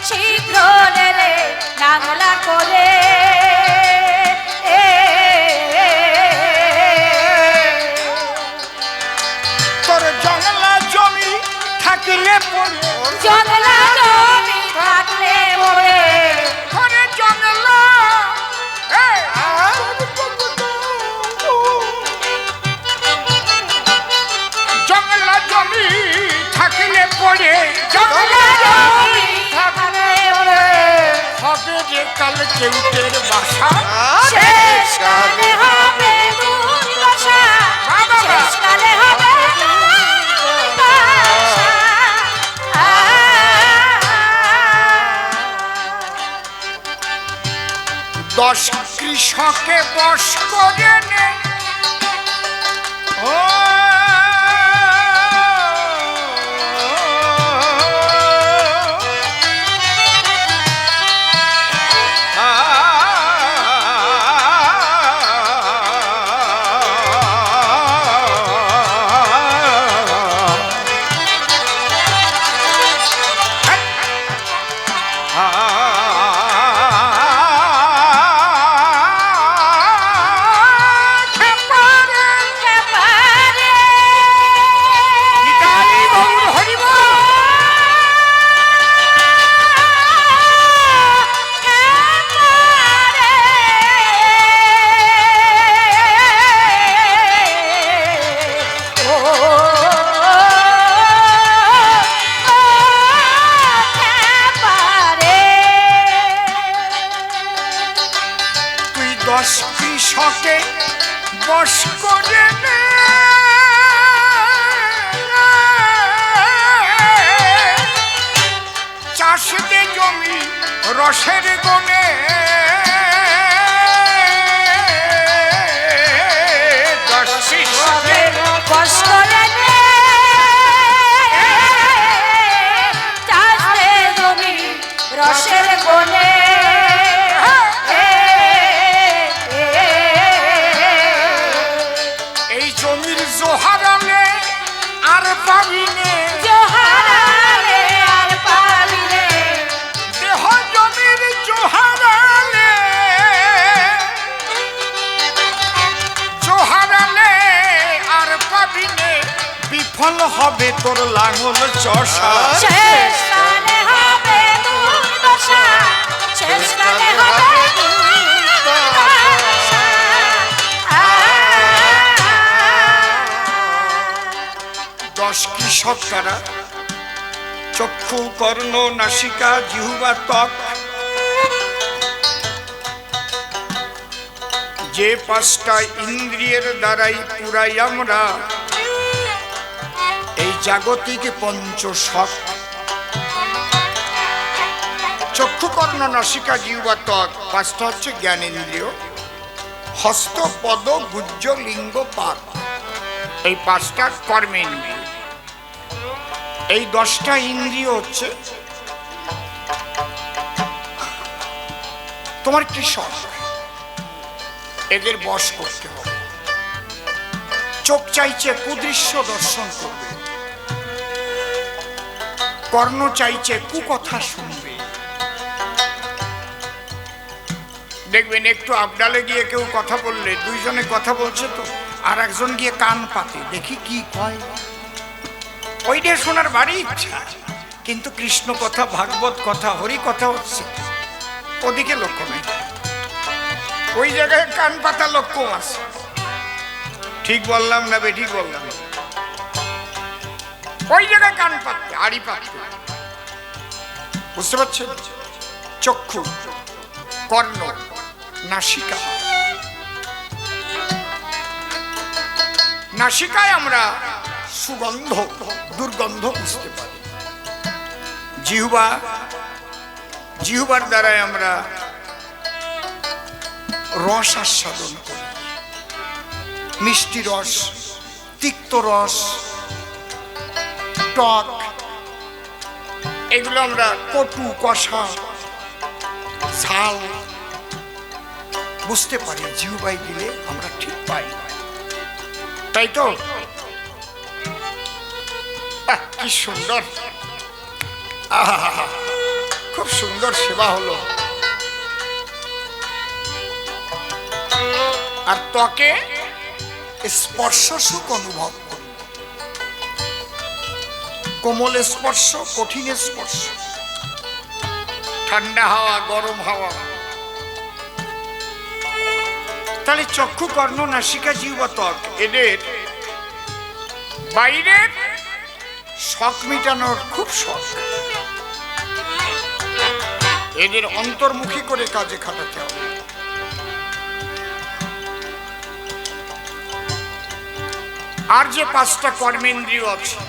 শীঘ্র নেড়ে নাংলা করে। তোর জংলা জমি থাকলে পড়ে, জংলা জমি থাকলে পড়ে, ঘরে জংলা, জংলা জমি থাকলে পড়ে, জংলা জমি থাকলে পড়ে। হবে যে কাল কেউটের বাসা, শেষকালে হবে দুর্দশা, শেষকালে হবে দুর্দশা। দশ কৃষকে বশ করে নে, ও দশ কৃষকে বশ করে নে, চাষে জমি রসের গুণে, দশ কৃষকে বশ করে নে, চাষে জমি রসের বনে। এই জমির জোহারালে আর পাবি নে, জোহারালে আর পাবি নে, দেহ জমির জোহারালে, জোহারালে আর পাবি নে, বিফল হবে তোর লাঙল চষা। শেষকালে হবে দুর্দশা, শেষকালে হবে দুর্দশা। দশ কৃষক কারা? চক্ষু, কর্ণ, নাসিকা, জিহ্বা, ত্বক, যে পাঁচটা ইন্দ্রিয়ের দ্বারাই পুরাই আমরা এই জাগতিক পঞ্চশক। চক্ষু, কর্ণ, নাসিকা, জিহ্বা, ত্বক, পাঁচটা হচ্ছে জ্ঞানেন্দ্রিয়। হস্ত, পদ, গুহ্য, লিঙ্গ, পাদ, এই পাঁচটা কর্মেন্দ্রিয়। এই 10টা ইন্দ্রিয় হচ্ছে তোমার কৃষক, এদের বশ করতে হবে। চোখ চাইছে কুদৃশ্য দর্শন করবে, কর্ণ চাইছে কুকথা শুনবে। দেখবেন একটু আবডালে গিয়ে কেউ কথা বললে, দুইজনে কথা বলছে তো, আর একজন গিয়ে কান পাতে, দেখি কি কয়। ওইটা শোনার বাড়ি ইচ্ছা, কিন্তু কৃষ্ণ কথা, ভাগবত কথা, হরি কথা হচ্ছে, ওদিকে লক্ষ্য নেই। ওই জায়গায় কান পাতা লক্ষ্য আছে। ঠিক বললাম না বেঠিক বললাম? ওই জায়গায় কান পাততে, আড়ি পাততে, বুঝতে পারছেন? চক্ষু, কর্ণ, নাসিকা। নাসিকায় আমরা সুগন্ধ, দুর্গন্ধ বুঝতে পারি। জিহ্বা, জিহ্বার দ্বারাই আমরা রস আস্বাদন করি, মিষ্টি রস, তিক্ত রস, টক, এগুলো আমরা কটু, কষা, ঝাল বুঝতে পারি। জিহ্বায় দিলে আমরা ঠিক পাই, তাই তো? কি সুন্দর, খুব সুন্দর সেবা হলো। আর ত্বকে স্পর্শ সুখ অনুভব করি, কোমল স্পর্শ, কঠিন স্পর্শ, ঠান্ডা হাওয়া, গরম হাওয়া। তাহলে চক্ষু, কর্ণ, নাসিকা, জিহ্বা, ত্বক, এদের বাইরের শখ মিটানোর খুব শখ, এদের অন্তর্মুখী করে কাজে খাটাতে হবে। আর যে 5টা কর্মেন্দ্রিয় আছে,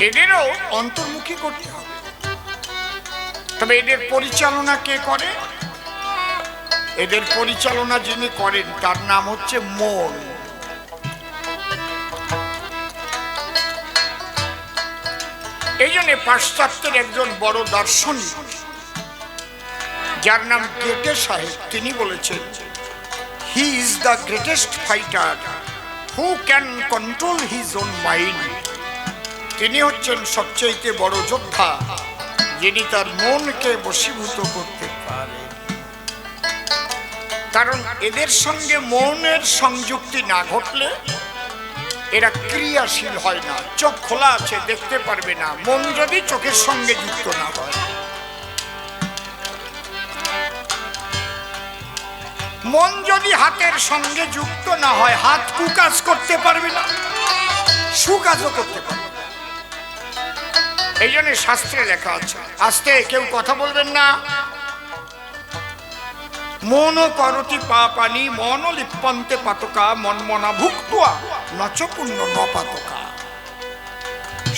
এদেরও অন্তর্মুখী করতে হবে। তবে এদের পরিচালনা কে করে? এদের পরিচালনা যিনি করেন তার নাম হচ্ছে মন। এই জন্য পাশ্চাত্যের একজন বড় দার্শনিক, যার নাম গেটে সাহেব, তিনি বলেছেন, he is the greatest fighter who can control his own mind. তিনি হচ্ছেন সবচেয়ে বড় যোদ্ধা, যিনি তার মনকে বশীভূত করতে পারেন। কারণ এদের সঙ্গে মনের সংযুক্তি না ঘটলে এরা ক্রিয়াশীল হয় না। চোখ খোলা আছে, দেখতে পারবে না, মন যদি চোখের সঙ্গে যুক্ত না হয়। মন যদি হাতের সঙ্গে যুক্ত না হয়, হাত কুকাজ করতে পারবে না, সুকাজও করতে পারবে না। এই জন্য শাস্ত্রে লেখা আছে, আস্তে কেউ কথা বলবেন না। মন করতি পাপানি মন লিপ্পন্তে পাতকা মনমনা ভুক্তুয়া নচ পুণ্য ন পাতকা।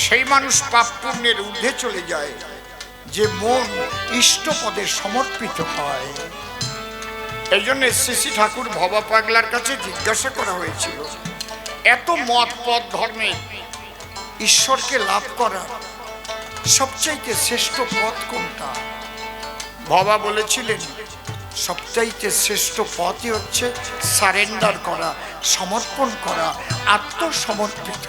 সেই মানুষ পাপ পুণ্যের ঊর্ধ্বে চলে যায় যে মন ইষ্টপদে সমর্পিত হয়। এই জন্য শ্রী ঠাকুর ভবা পাগলার কাছে জিজ্ঞাসা করা হয়েছিল, এত মত পথ ধর্মে ঈশ্বরকে লাভ করা সবচাইতে শ্রেষ্ঠ পথ কোনটা? ভবা বলেছিলেন, সবচাইতে শ্রেষ্ঠ পথই হচ্ছে সারেন্ডার করা, সমর্পণ করা, আত্মসমর্পিত।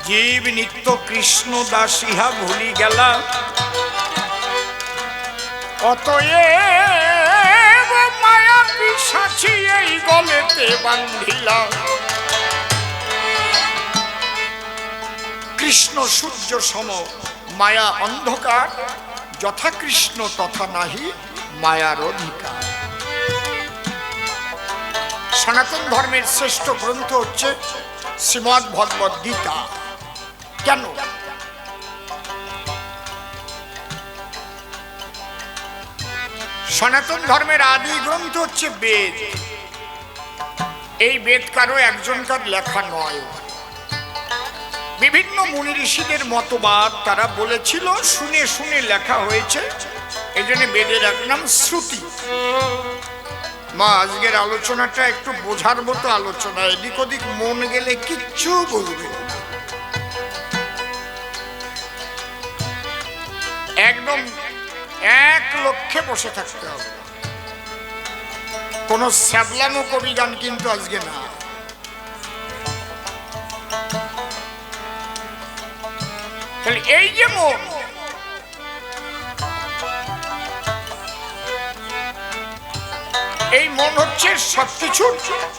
জীব নিত্য কৃষ্ণ দাস ইহা ভুলি গেলা, অতএব মায়া পিশাচি এই গলেতে বান্ধিলা। কৃষ্ণ সূর্য সম মায়া অন্ধকার, যথা কৃষ্ণ তথা নাহি মায়ার অধিকার। সনাতন ধর্মের শ্রেষ্ঠ গ্রন্থ হচ্ছে শ্রীমদ্ ভগবদ্ গীতা। কেন? সনাতন ধর্মের আদি গ্রন্থ হচ্ছে বেদ। এই বেদ কারো একজনকার লেখা নয়, বিভিন্ন মুনি ঋষিদের মতবাদ তারা বলেছিল, শুনে শুনে লেখা হয়েছে, এই জন্য বেদের এক নাম শ্রুতি। মা আজকের আলোচনাটা একটু বোঝার মতো আলোচনা, এদিক ওদিক মন গেলে কিচ্ছু বলবে না। একদম এক লক্ষ্যে বসে থাকতে হবে, কোন স্যাবলামো কবি গান কিন্তু আজকে না। তাহলে এই যে মন, এই মন হচ্ছে সবকিছুর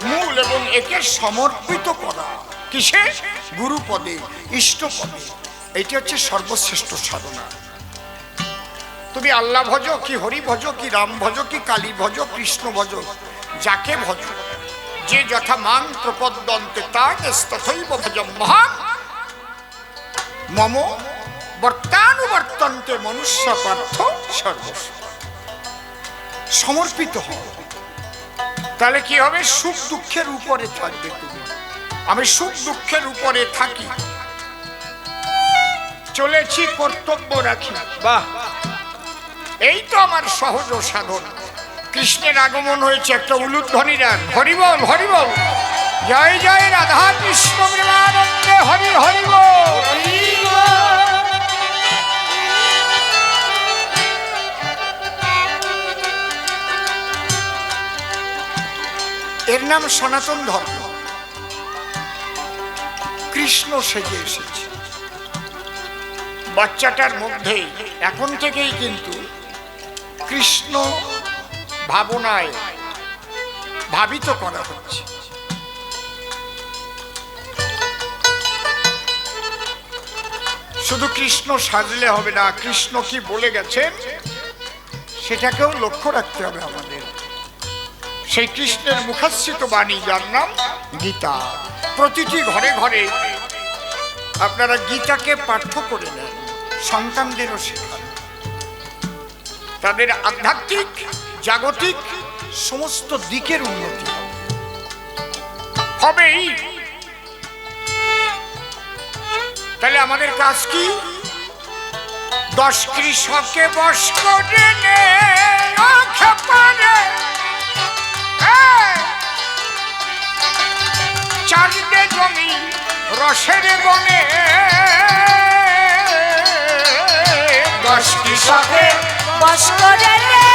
মূল এবং একে সমর্পিত করা কিসে? গুরু পদে, ইষ্ট পদে। এইটি হচ্ছে সর্বশ্রেষ্ঠ সাধনা। তুমি আল্লাহ ভজ কি হরি ভজ কি রাম ভজ কি কালী ভজ কৃষ্ণ ভজ, যাকে ভজ, যে যথা মাং প্রপদ্যন্তে তথৈব ভজম মহান মম বর্তানুবর্তন্তে মনুষ্য পার্থ সর্বস্ব। সমর্পিত হও, তাহলে কি হবে? সুখ দুঃখের উপরে থাকবে তুমি। আমি সুখ দুঃখের উপরে থাকি, চলেছি কর্তব্য রাখি, বাহ, এই তো আমার সহজ সাধন। কৃষ্ণের আগমন হয়েছে, একটা উলুধ্বনি রাগ, হরি বল হরি বল, জয় জয় রাধা কৃষ্ণ প্রেমানন্দে হরি হরি বল। এর নাম সনাতন ধর্ম। কৃষ্ণ সেজে এসেছে বাচ্চাটার মধ্যে, এখন থেকেই কিন্তু কৃষ্ণ ভাবনায় ভাবিত করা হচ্ছে। শুধু কৃষ্ণ সাজলে হবে না, কৃষ্ণ কি বলে গেছেন সেটাকেও লক্ষ্য রাখতে হবে আমাদের। সেই কৃষ্ণের মুখশ্রিত বাণী, যার নাম গীতা। প্রতিটি ঘরে ঘরে আপনারা গীতাকে পাঠ্য করে নেন, সন্তানদেরও শেখান, তাদের আধ্যাত্মিক জাগতিক সমস্ত দিকের উন্নতি হবেই। তাহলে আমাদের কাজ কি? 10 কৃষককে বশ করে নে চারটে জমি রসের বনে, 10 কৃষকে বশ করে নে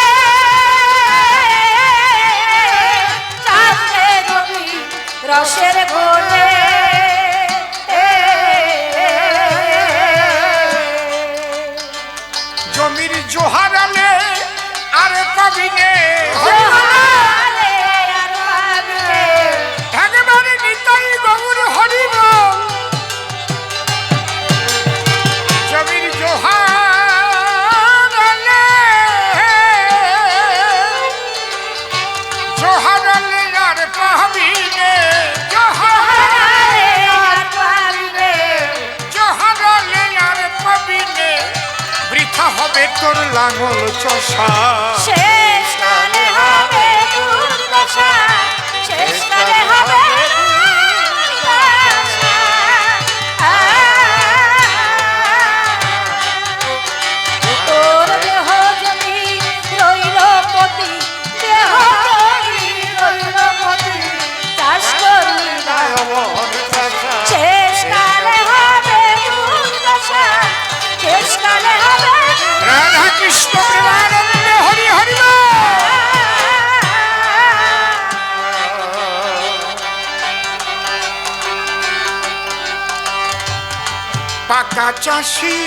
চারটে জমি রসের বনে। জমির জোহারালে আর পাবিনে, একেবারে নিতাই গৌর হরি বল। জমির জোহারালে জোহারালে আর পাবিনে, জোহারালে আর পাবিনে, বৃথা হবে তোর লাঙল চষা। শেষ কালে হবে দুর্দশা, শেষ কালে হবে দুর্দশা। তোর দেহ জমি রইল পতি, দেহ জমি রইল পতি, চাষ করলি না। শেষ কালে হবে দুর্দশা, শেষ কালে হবে রাধা কৃষ্ণ প্রেমানন্দে হরি হরি বল। পাকা চাষি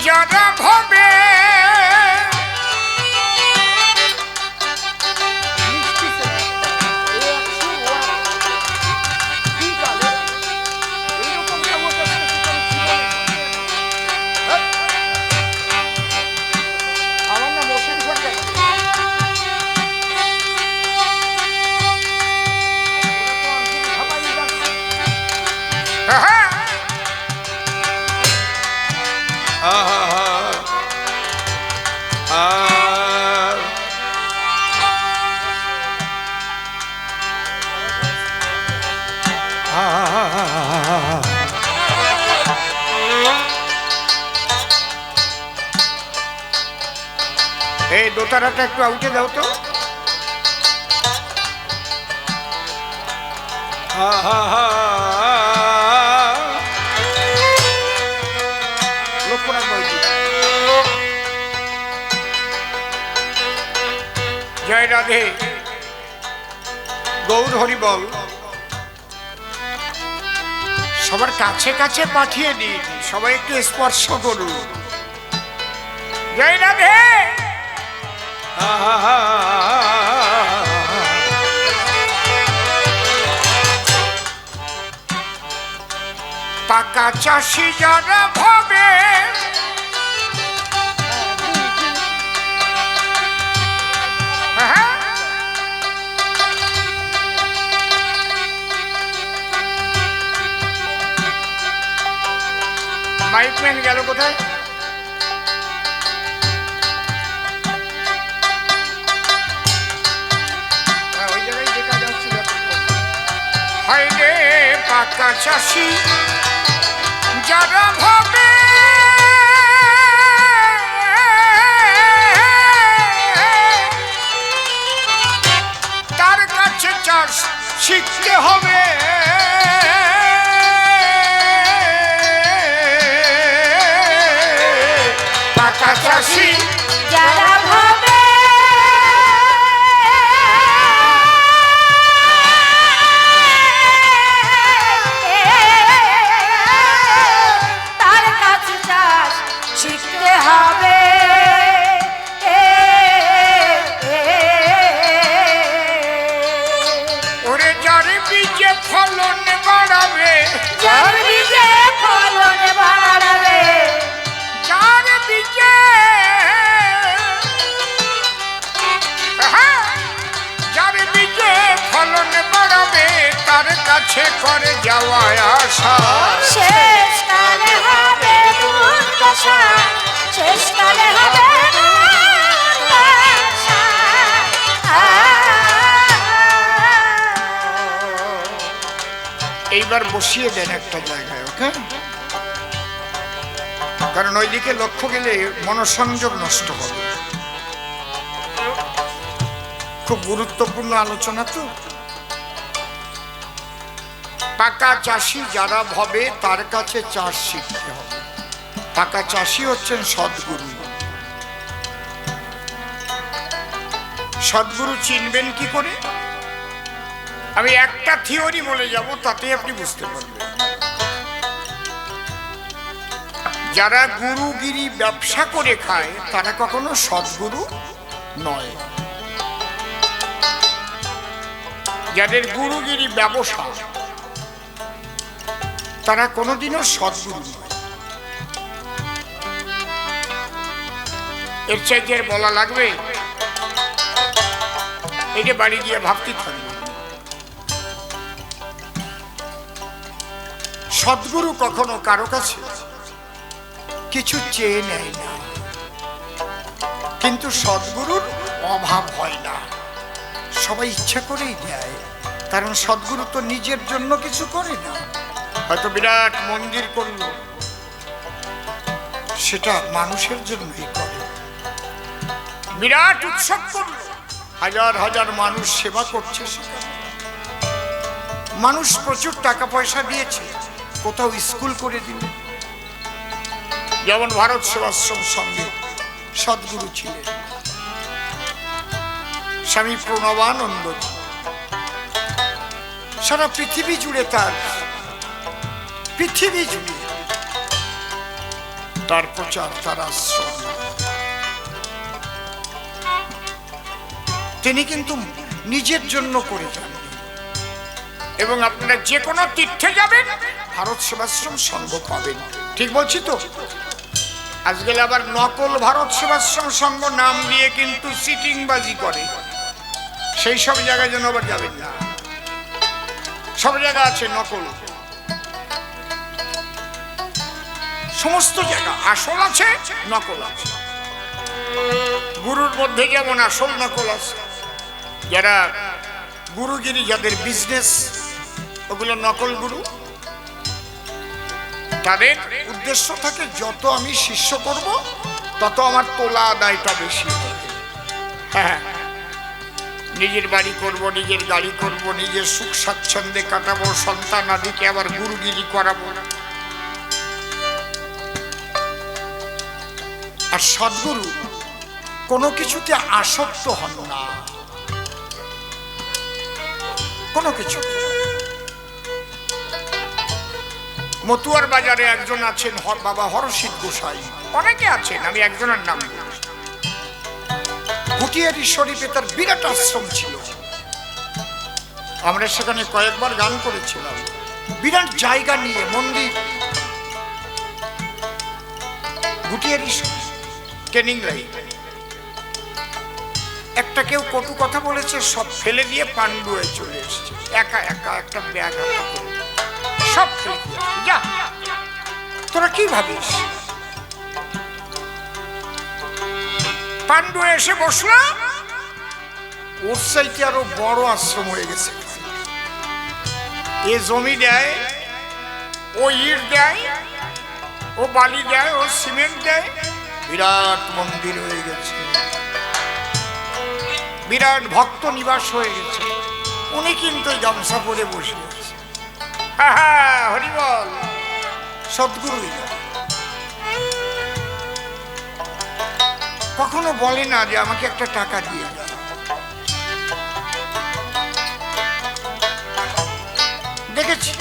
যারা ভবে, আমার নাম অসীম সরকার। হ্যাঁ এই দোতারাটা একটু আউটে দাও তো। লক্ষ্য রাখবো ওইদিকে। জয় রাধে, গৌর হরি বল। সবার কাছে কাছে পাঠিয়ে দিন, সবাই একটু স্পর্শ করুন। জয় রাধে। পাকা চাষি যারা ভাবে মাইকম্যান গেল কোথায়? ওই জায়গায় দেখা যাচ্ছিল। হয় রে পাকা চাষি যারা ভাবে তার কাছে চাষ শিখতে হবে। পাকা চাষি যারা ভাবে তার কাছে চাষ শিখতে হবে। ওরে যার বীজে ফলন বাড়াবে, যার বীজে ফলন বাড়াবে, যার বীজে যার বীজে ফলন বাড়াবে তার কাছে করে যাওয়া আশা। শেষকালে হবে দুর্দশা, শেষকালে হবে দুর্দশা। এইবার বসিয়ে দেন একটা জায়গায়, ওকে? কারণ ওইদিকে লক্ষ্য গেলে মনোসংযোগ নষ্ট হবে। খুব গুরুত্বপূর্ণ আলোচনা তো। পাকা চাষি যারা ভাবে তার কাছে চাষ শিখতে হবে। পাকা চাষি হচ্ছেন সদ্গুরু। সদ্গুরু চিনবেন কি করে? আমি একটা থিওরি বলে যাব, তাতে আপনি বুঝতে পারবেন। যারা গুরুগিরি ব্যবসা করে খায় তারা কখনো সদ্গুরু নয়। যাদের গুরুগিরি ব্যবসা তারা কোনোদিনও সদ্গুরু নয়। এর চাইতে আর বলা লাগবে? এটা বাড়ি গিয়ে ভাবতে থাকবে। সদ্গুরু কখনো কারো কাছে কিছু চেয়ে নেয় না, কিন্তু সদ্গুরুর অভাব হয় না। সবাই ইচ্ছা করেই দেয়, কারণ সদ্গুরু তো নিজের জন্য কিছু করে না। হয়তো বিরাট মন্দির করল, সেটা মানুষের জন্যই করে। বিরাট উৎসব করল, হাজার হাজার মানুষ সেবা করছে সেখানে। মানুষ প্রচুর টাকা পয়সা দিয়েছে, কোথাও স্কুল করে দিল। যেমন ভারত সেবাশ্রম সঙ্গে সদ্গুরু ছিলেন স্বামী প্রণবানন্দ। সারা পৃথিবী জুড়ে পৃথিবী জুড়ে তার প্রচার, তার আশ্রম। তিনি কিন্তু নিজের জন্য করে যান। এবং আপনারা যে কোনো তীর্থে যাবেন ভারত সেবাশ্রম সংঘ পাবেন। ঠিক বলছি তো? আজকাল আবার নকল ভারত সেবাশ্রম সংঘ নাম দিয়ে কিন্তু সিটিংবাজি করে। সেই সব জায়গায় যেন আবার যাবেন না। সব জায়গা আছে নকল, সমস্ত জায়গা আসল আছে, নকল আছে। গুরুর মধ্যে যেমন আসল নকল আছে। যারা গুরুগিরি, যাদের বিজনেস, ওগুলো নকল গুরু। তাদের উদ্দেশ্য থাকে যত আমি শিষ্য করব তত আমার তোলা আদায়টা বেশি হবে। হ্যাঁ, নিজের বাড়ি করব, নিজের গাড়ি করব, নিজের সুখ স্বাচ্ছন্দ্যে কাটাবো, সন্তান আদিকে আবার গুরুগিরি করাবো। আর সদ্গুরু কোনো কিছুতে আসক্ত হন না, কোনো কিছু। মতুয়ার বাজারে একজন আছেন বাবা হরসিদ্ধ গোসাই, অনেকে আছেন, আমি একজনের নাম বলছি। হুটিয়ারি শরীফে তার বিরাট আশ্রম ছিল, আমরা সেখানে কয়েকবার গান করেছিলাম। বিরাট জায়গা নিয়ে মন্দির, হুটিয়ারি শরীফ কেনিং লাইন। একটা কেউ কটু কথা বলেছে, সব ফেলে দিয়ে পান্ডুয়ে চলে এসেছে, একা একা একটা ব্যাগ হাতে করে সব ফেলে দিয়ে। যা, তোরা কি ভাবিস? পান্ডুয়ে এসে বসলো, ওর সাইতে আরো বড় আশ্রম হয়ে গেছে। এ জমি দেয়, ও ইট দেয়, ও বালি দেয়, ও সিমেন্ট দেয়, বিরাট মন্দির হয়ে গেছে, বিরাট ভক্ত নিবাস হয়ে গেছে। উনি কিন্তু গামছা পরে বসে আছে। হ্যাঁ, হরিবল। সদ্গুরু কখনো বলে না যে আমাকে একটা টাকা দিয়ে দাও। দেখেছি,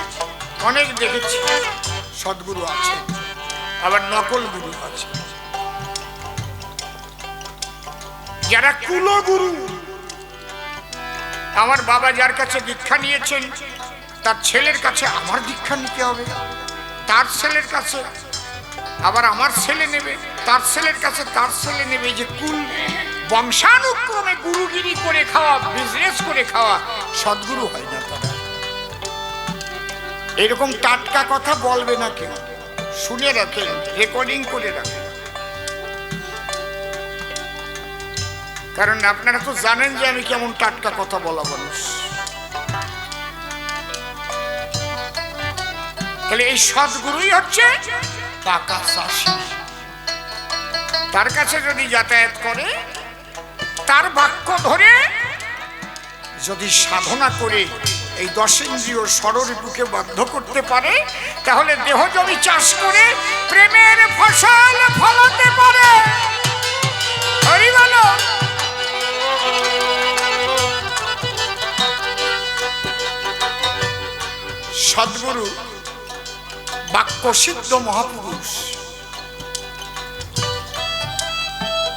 অনেক দেখেছি, সদ্গুরু আছে, আবার নকল গুরু আছে। যারা কুলগুরু, আমার বাবা যার কাছে দীক্ষা নিয়েছেন তার ছেলের কাছে আমার দীক্ষা নিতে হবে, তার ছেলের কাছে আবার আমার ছেলে নেবে, তার ছেলের কাছে তার ছেলে নেবে। যে কুল বংশানুক্রমে গুরুগিরি করে খাওয়া, বিজনেস করে খাওয়া সদ্গুরু হয় না। তারা এরকম টাটকা কথা বলবে না কেউ, শুনে রাখেন, রেকর্ডিং করে রাখেন। কারণ আপনারা তো জানেন যে আমি কেমন টাটকা কথা বলা মানুষ। তাহলে এই সদ্গুরুই হচ্ছে পাকা চাষি। তার কাছে যদি যাতায়াত করে, তার বাক্য ধরে যদি সাধনা করে এই দশেন্দ্রিয় ষড়রিপুকে বাধ্য করতে পারে, তাহলে দেহ জমি চাষ করে প্রেমের ফসল ফলাতে পারে। হরি বলো। সদ্গুরু বাক্যসিদ্ধ মহাপুরুষ,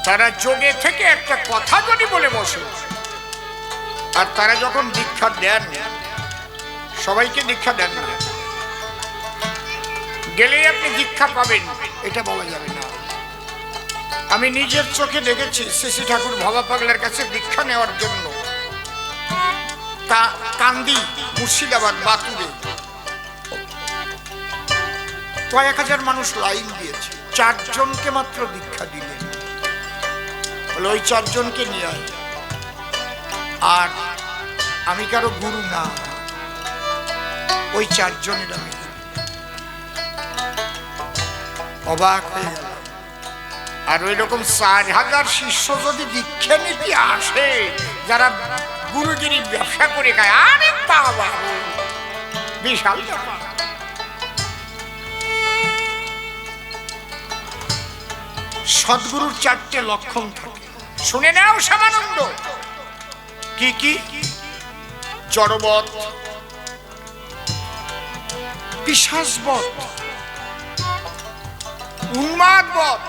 তারা যোগে থেকে একটা কথা যদি বলে বসে, আর তারা যখন দীক্ষা দেন, সবাইকে দীক্ষা দেন না, গেলেই আপনি দীক্ষা পাবেন এটা বলা যাবে না। আমি নিজের চোখে দেখেছি শ্রী ঠাকুর ভবা পাগলার কাছে দীক্ষা নেওয়ার জন্য কান্দি, মুর্শিদাবাদ, বাতুরে কয়েক হাজার মানুষ লাইন দিয়েছে, 4 জনকে মাত্র দীক্ষা দিলেন। বলে ওই 4 জনকে নিয়ে আয়। আর আমি কারো গুরু না, ওই 4 জনের আমি অবাক হয়ে গেল। আর ওই রকম 4000 শিষ্য যদি দীক্ষা নিতে আসে, যারা গুরুগিরি ব্যবসা করে খায়, আরে বাবা, বিশাল ব্যাপার। সদ্গুরুর 4টে লক্ষণ থাকে, শুনে নাও শ্যামানন্দ। কি কি? জড়বৎ, পিশাচবৎ, উন্মাদবৎ।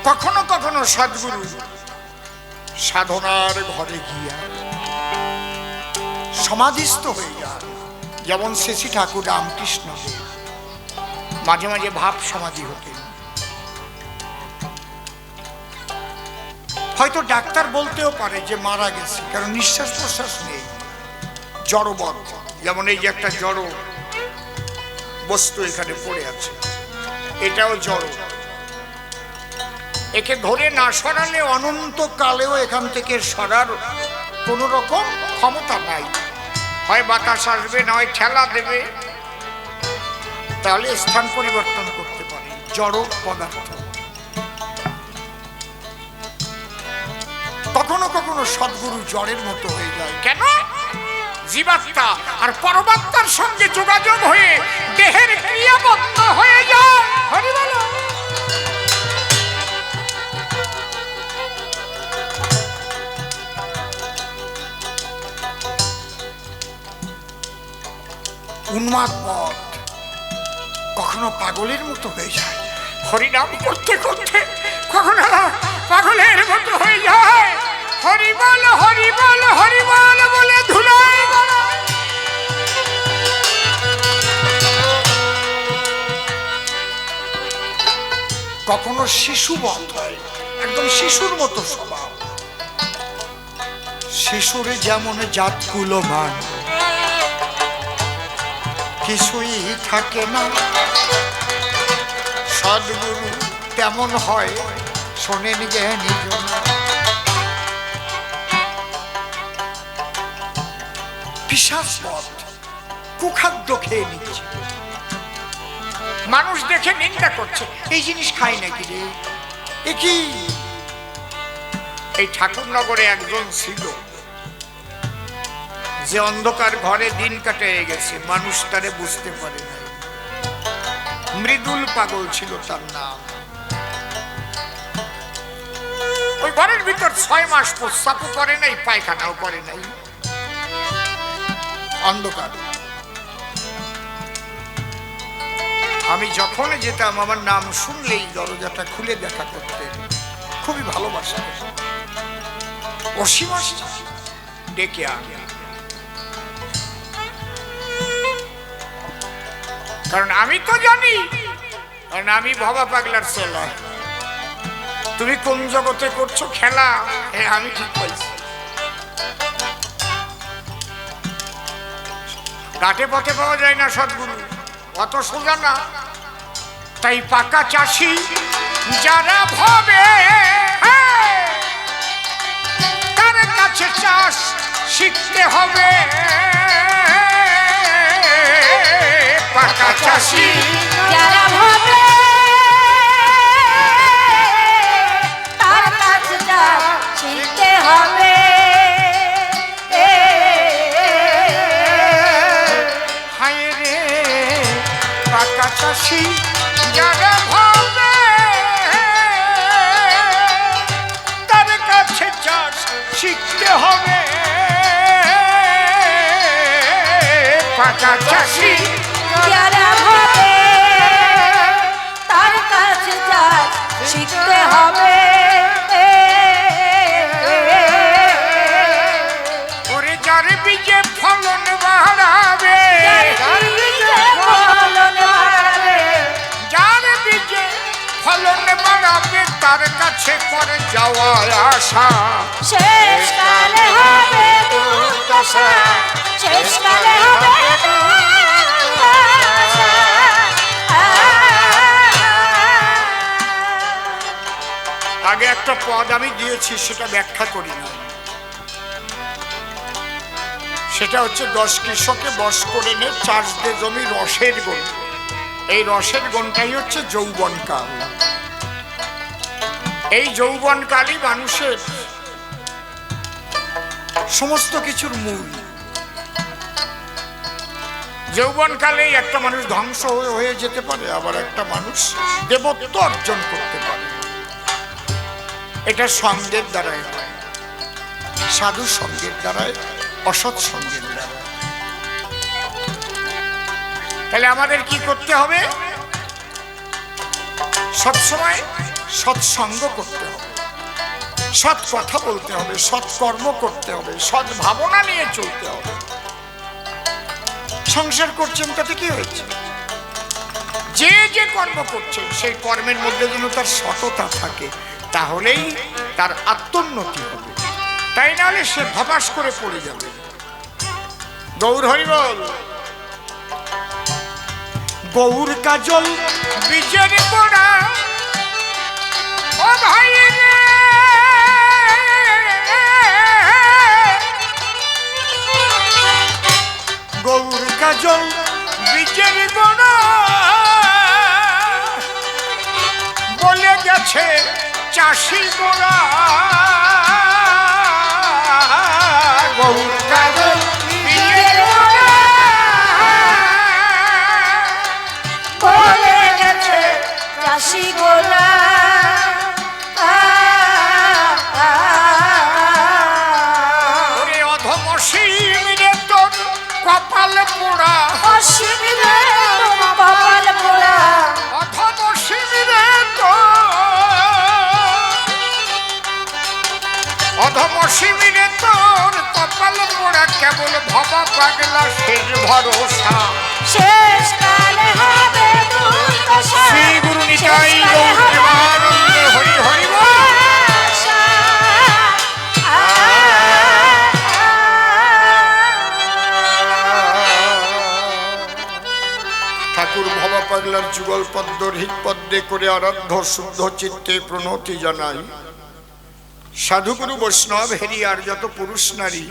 কখনো কখনো সদ্গুরু সাধনার ঘরে গিয়া সমাধিস্থ হয়ে যান, যেমন শ্রী ঠাকুর রামকৃষ্ণ মাঝে মাঝে ভাব সমাধি হতেন। হয়তো ডাক্তার বলতেও পারে যে মারা গেছে, কারণ নিঃশ্বাস প্রশ্বাস নেই। জড়বৎ, যেমন এই যে একটা জড় বস্তু এখানে পড়ে আছে, এটাও জড়। একে ধরে না সরালে অনন্তকালেও এখান থেকে সরার কোন রকম ক্ষমতা নাই। হয় বাতাস আসবে, না হয় ঠেলা দেবে, তাহলে স্থান পরিবর্তন করতে পারে জড় পদার্থ। কখনো কখনো সদ্গুরু জড়ের মতো হয়ে যায়। কেন? জীবাত্মা আর পরমাত্মার সঙ্গে যোগাযোগ হয়ে দেহের ক্রিয়াবদ্ধ হয়ে যায়। হরি বল। উন্মাদ পথ কখনো পাগলের মতো হয়ে যায়, হরিনাম করতে করতে কখনো পাগলের মতো হয়ে যায়। হরি বল হরি বল হরি বল বলে ধুলাই গড়ায়। কখনো শিশু বধ হয়, একদম শিশুর মতো স্বভাব। শিশুরে যেমন জাত কুলমান, কিছুই থাকে না, সদ্গুরু তেমন হয়, শোনেন জ্ঞানী জন। পিশাচ পথ, কুখাদ্য খেয়ে নিচ্ছে, মানুষ দেখে নিন্দা করছে, এই জিনিস খাই নাকি রে, এ কি? এই ঠাকুরনগরে একজন ছিল যে অন্ধকার ঘরে দিন কাটিয়ে গেছে, মানুষ তারে বুঝতে পারে না। মৃদুল পাগল ছিল তার নাম। ওই ঘরের ভিতর 6 মাস প্রস্রাবও করে নাই, পায়খানাও করে নাই, অন্ধকার। আমি যখন যেতাম আমার নাম শুনলেই দরজাটা খুলে দেখা করতেন, খুবই ভালোবাসতেন। অসীম ডেকে আনে, কারণ আমি তো জানি, কারণ আমি ভবা পাগলার ছেলে। তুমি কোন জগতে করছো খেলা, আমি ঠিক পাইছি। ঘাটে পথে পাওয়া যায় না সদ্গুরু, অত সোজা না। তাই পাকা চাষি যারা ভাবে, তার কাছে চাষ শিখতে হবে। পাকা চাষি যারা ভাবে তার কাছে যা শিখতে হবে। হায় রে পাকা চাষি যারা ভাবে, তার কাছে চাষ শিখতে হবে। পাকা চাষি যারা ভাবে তার কাছে যা শিখতে হবে। ওরে যার বীজে ফলন বাড়াবে, যার বীজে ফলন বাড়াবে, তার কাছে করে যাওয়া আশা। শেষকালে হবে দুর্দশা, শেষকালে হবে দুর্দশা। আগে একটা পদ আমি দিয়েছি, সেটা ব্যাখ্যা করি না। সেটা হচ্ছে 10 কৃষকে বশ করে নে, চাষদের জমি রসের গুণ। এই রসের গুণটাই হচ্ছে যৌবনকাল। এই যৌবনকালই মানুষের সমস্ত কিছুর মূল। যৌবনকালেই একটা মানুষ ধ্বংস হয়ে যেতে পারে, আবার একটা মানুষ দেবত্ব অর্জন করতে পারে। এটা সঙ্গের দ্বারাই হয়, সাধু সঙ্গের দ্বারাই, অসৎ সঙ্গের দ্বারা। তাহলে আমাদের কি করতে হবে? সবসময় সৎসঙ্গ করতে হবে, সৎ কথা বলতে হবে, সৎ কর্ম করতে হবে, সৎ ভাবনা নিয়ে চলতে হবে। সংসার করছেন তাতে কি হয়েছে? যে যে কর্ম করছেন সেই কর্মের মধ্যে যেন তার সততা থাকে, তাহলেই তার আত্মোন্নতি হবে। তাই না হলে সে ধপাস করে পড়ে যাবে। গৌর হরি বল। গৌর কাজল বীজের পোড়া, ও ভাই রে কাজল বীজের গোড়া বলে গেছে চাষি গোড়া গৌর কাজল বীজের গোড়া বলে গেছে চাষি গোলা ওরে অধমসী রে তোর কপাল পোড়া অসীম রে কপাল পোড়া অধমসী রে তোর অধমসী রে তোর কপাল পোড়া কেবল ভবা পাগলা শেষ ভরসা শেষ কালে হবে দুর্দশা শ্রী গুরু নিতাই গৌর প্রেমানন্দ হরি হরি বল। ঠাকুর ভবা পাগলার যুগল পদ্ম হৃদ পদ্মে করে আরাধ্য শুদ্ধ চিত্তে প্রণতি জানাই। সাধুগুরু বৈষ্ণব হেরিয়ার যত পুরুষ নারী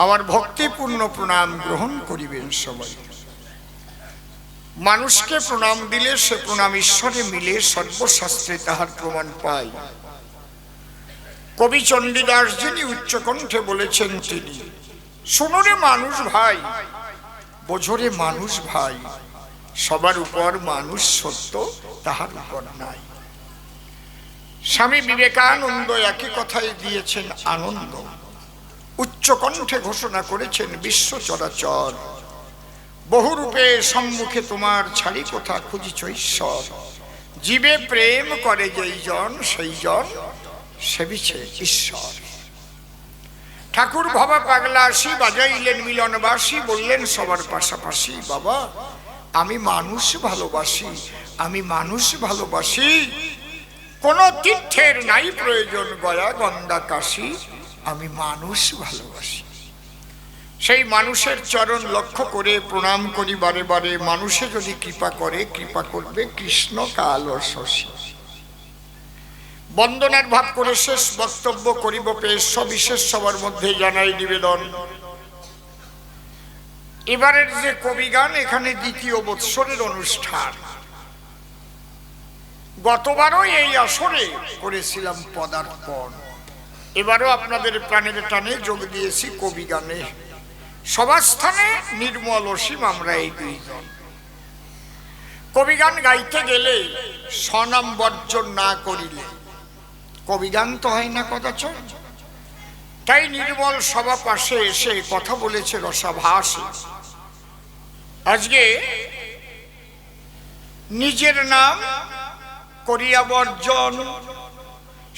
আমার ভক্তিপূর্ণ প্রণাম গ্রহণ করিবেন সবাই। মানুষকে প্রণাম দিলে সে প্রণাম ঈশ্বরে মিলে, সর্বশাস্ত্রে তাহার প্রমাণ পায়। কবি চণ্ডীদাস যিনি উচ্চকণ্ঠে বলেছেন, তিনি শুনুরে মানুষ ভাই, বোঝরে মানুষ ভাই, সবার উপর মানুষ সত্য, তাহার উপর নাই। স্বামী বিবেকানন্দ একই কথাই দিয়েছেন আনন্দ, উচ্চকণ্ঠে ঘোষণা করেছেন বিশ্ব চরাচর বহুরূপে সম্মুখে তোমার ছাড়ি কোথা খুঁজিছ ঈশ্বর, জীবে প্রেম করে যেই জন সেই জন সেবিছে ঈশ্বর। ঠাকুর ভবা পাগলা আসি বাজাইলেন মিলনবাসী, বললেন সবার পাশাপাশি বাবা আমি মানুষ ভালোবাসি, আমি মানুষ ভালোবাসি, কোন তীর্থের নাই প্রয়োজন গয়া গঙ্গা কাশী, আমি মানুষ ভালোবাসি। সেই মানুষের চরণ লক্ষ্য করে প্রণাম করি বারে বারে। মানুষে যদি কৃপা করে, কৃপা করবে কৃষ্ণ কাল ও শশী। বন্দনার ভাব করে শেষ বক্তব্য করিব পেশ, সবিশেষ সবার মধ্যে জানাই নিবেদন। এবারের যে কবিগান, এখানে দ্বিতীয় বৎসরের অনুষ্ঠান। গতবারও এই আসরে করেছিলাম পদার্পণ, এবারও আপনাদের প্রাণের টানে যোগ দিয়েছি কবিগানে। সভাস্থানে নির্মল অসীম আমরা এই দুইজন। কবিগান গাইতে গেলে স্বনাম বর্জন না করিলে কবিগান তো হয় না কদাচন। তাই নির্মল সভা পাশে এসে কথা বলেছে রসাভাসে। আজকে নিজের নাম করিয়া বর্জন,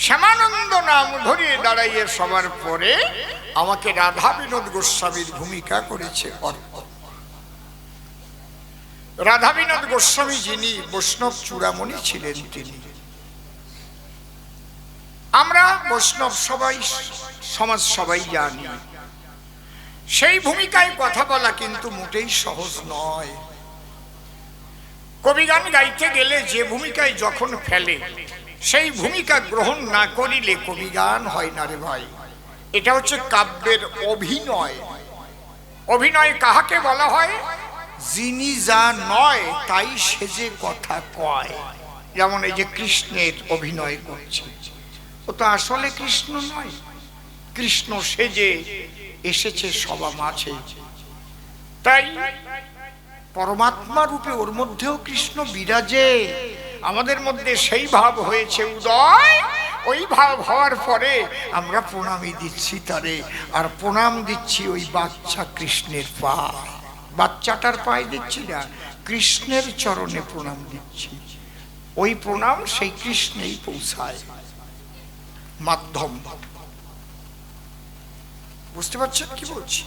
শ্যামানন্দ নাম ধরিয়ে দাঁড়াইয়ে সবার পরে আমাকে রাধা বিনোদ গোস্বামীর ভূমিকা করেছে অর্পণ। রাধা বিনোদ গোস্বামী যিনি বৈষ্ণব চূড়ামণি ছিলেন, তিনি আমরা বৈষ্ণব সবাই সমাজ সবাই জানি। সেই ভূমিকায় কথা বলা কিন্তু মোটেই সহজ নয়। কবিগান গাইতে গেলে যে ভূমিকায় যখন ফেলে, সেই ভূমিকা গ্রহণ না করিলে কবিগান হয় না রে ভাই। এটা হচ্ছে কাব্যের অভিনয়। অভিনয় কাহাকে বলা হয়? যিনি যা নয় তাই সেজে কথা কয়। যেমন এই যে কৃষ্ণের অভিনয় করছে, ও তো আসলে কৃষ্ণ নয়, কৃষ্ণ সেজে এসেছে সবার মাঝে। তাই পরমাত্মা রূপে ওর মধ্যেও কৃষ্ণ বিরাজে। আমাদের মধ্যে সেই ভাব হয়েছে উদয়। ওই ভাব হওয়ার পরে আমরা প্রণামী দিচ্ছি তারে, আর প্রণাম দিচ্ছি ওই বাচ্চা কৃষ্ণের পায়ে। বাচ্চাটার পায়ে দিচ্ছি না, কৃষ্ণের চরণে প্রণাম দিচ্ছি। ওই প্রণাম সেই কৃষ্ণেই পৌঁছায়। মাধ্যম, বুঝতে পারছেন কি বলছি?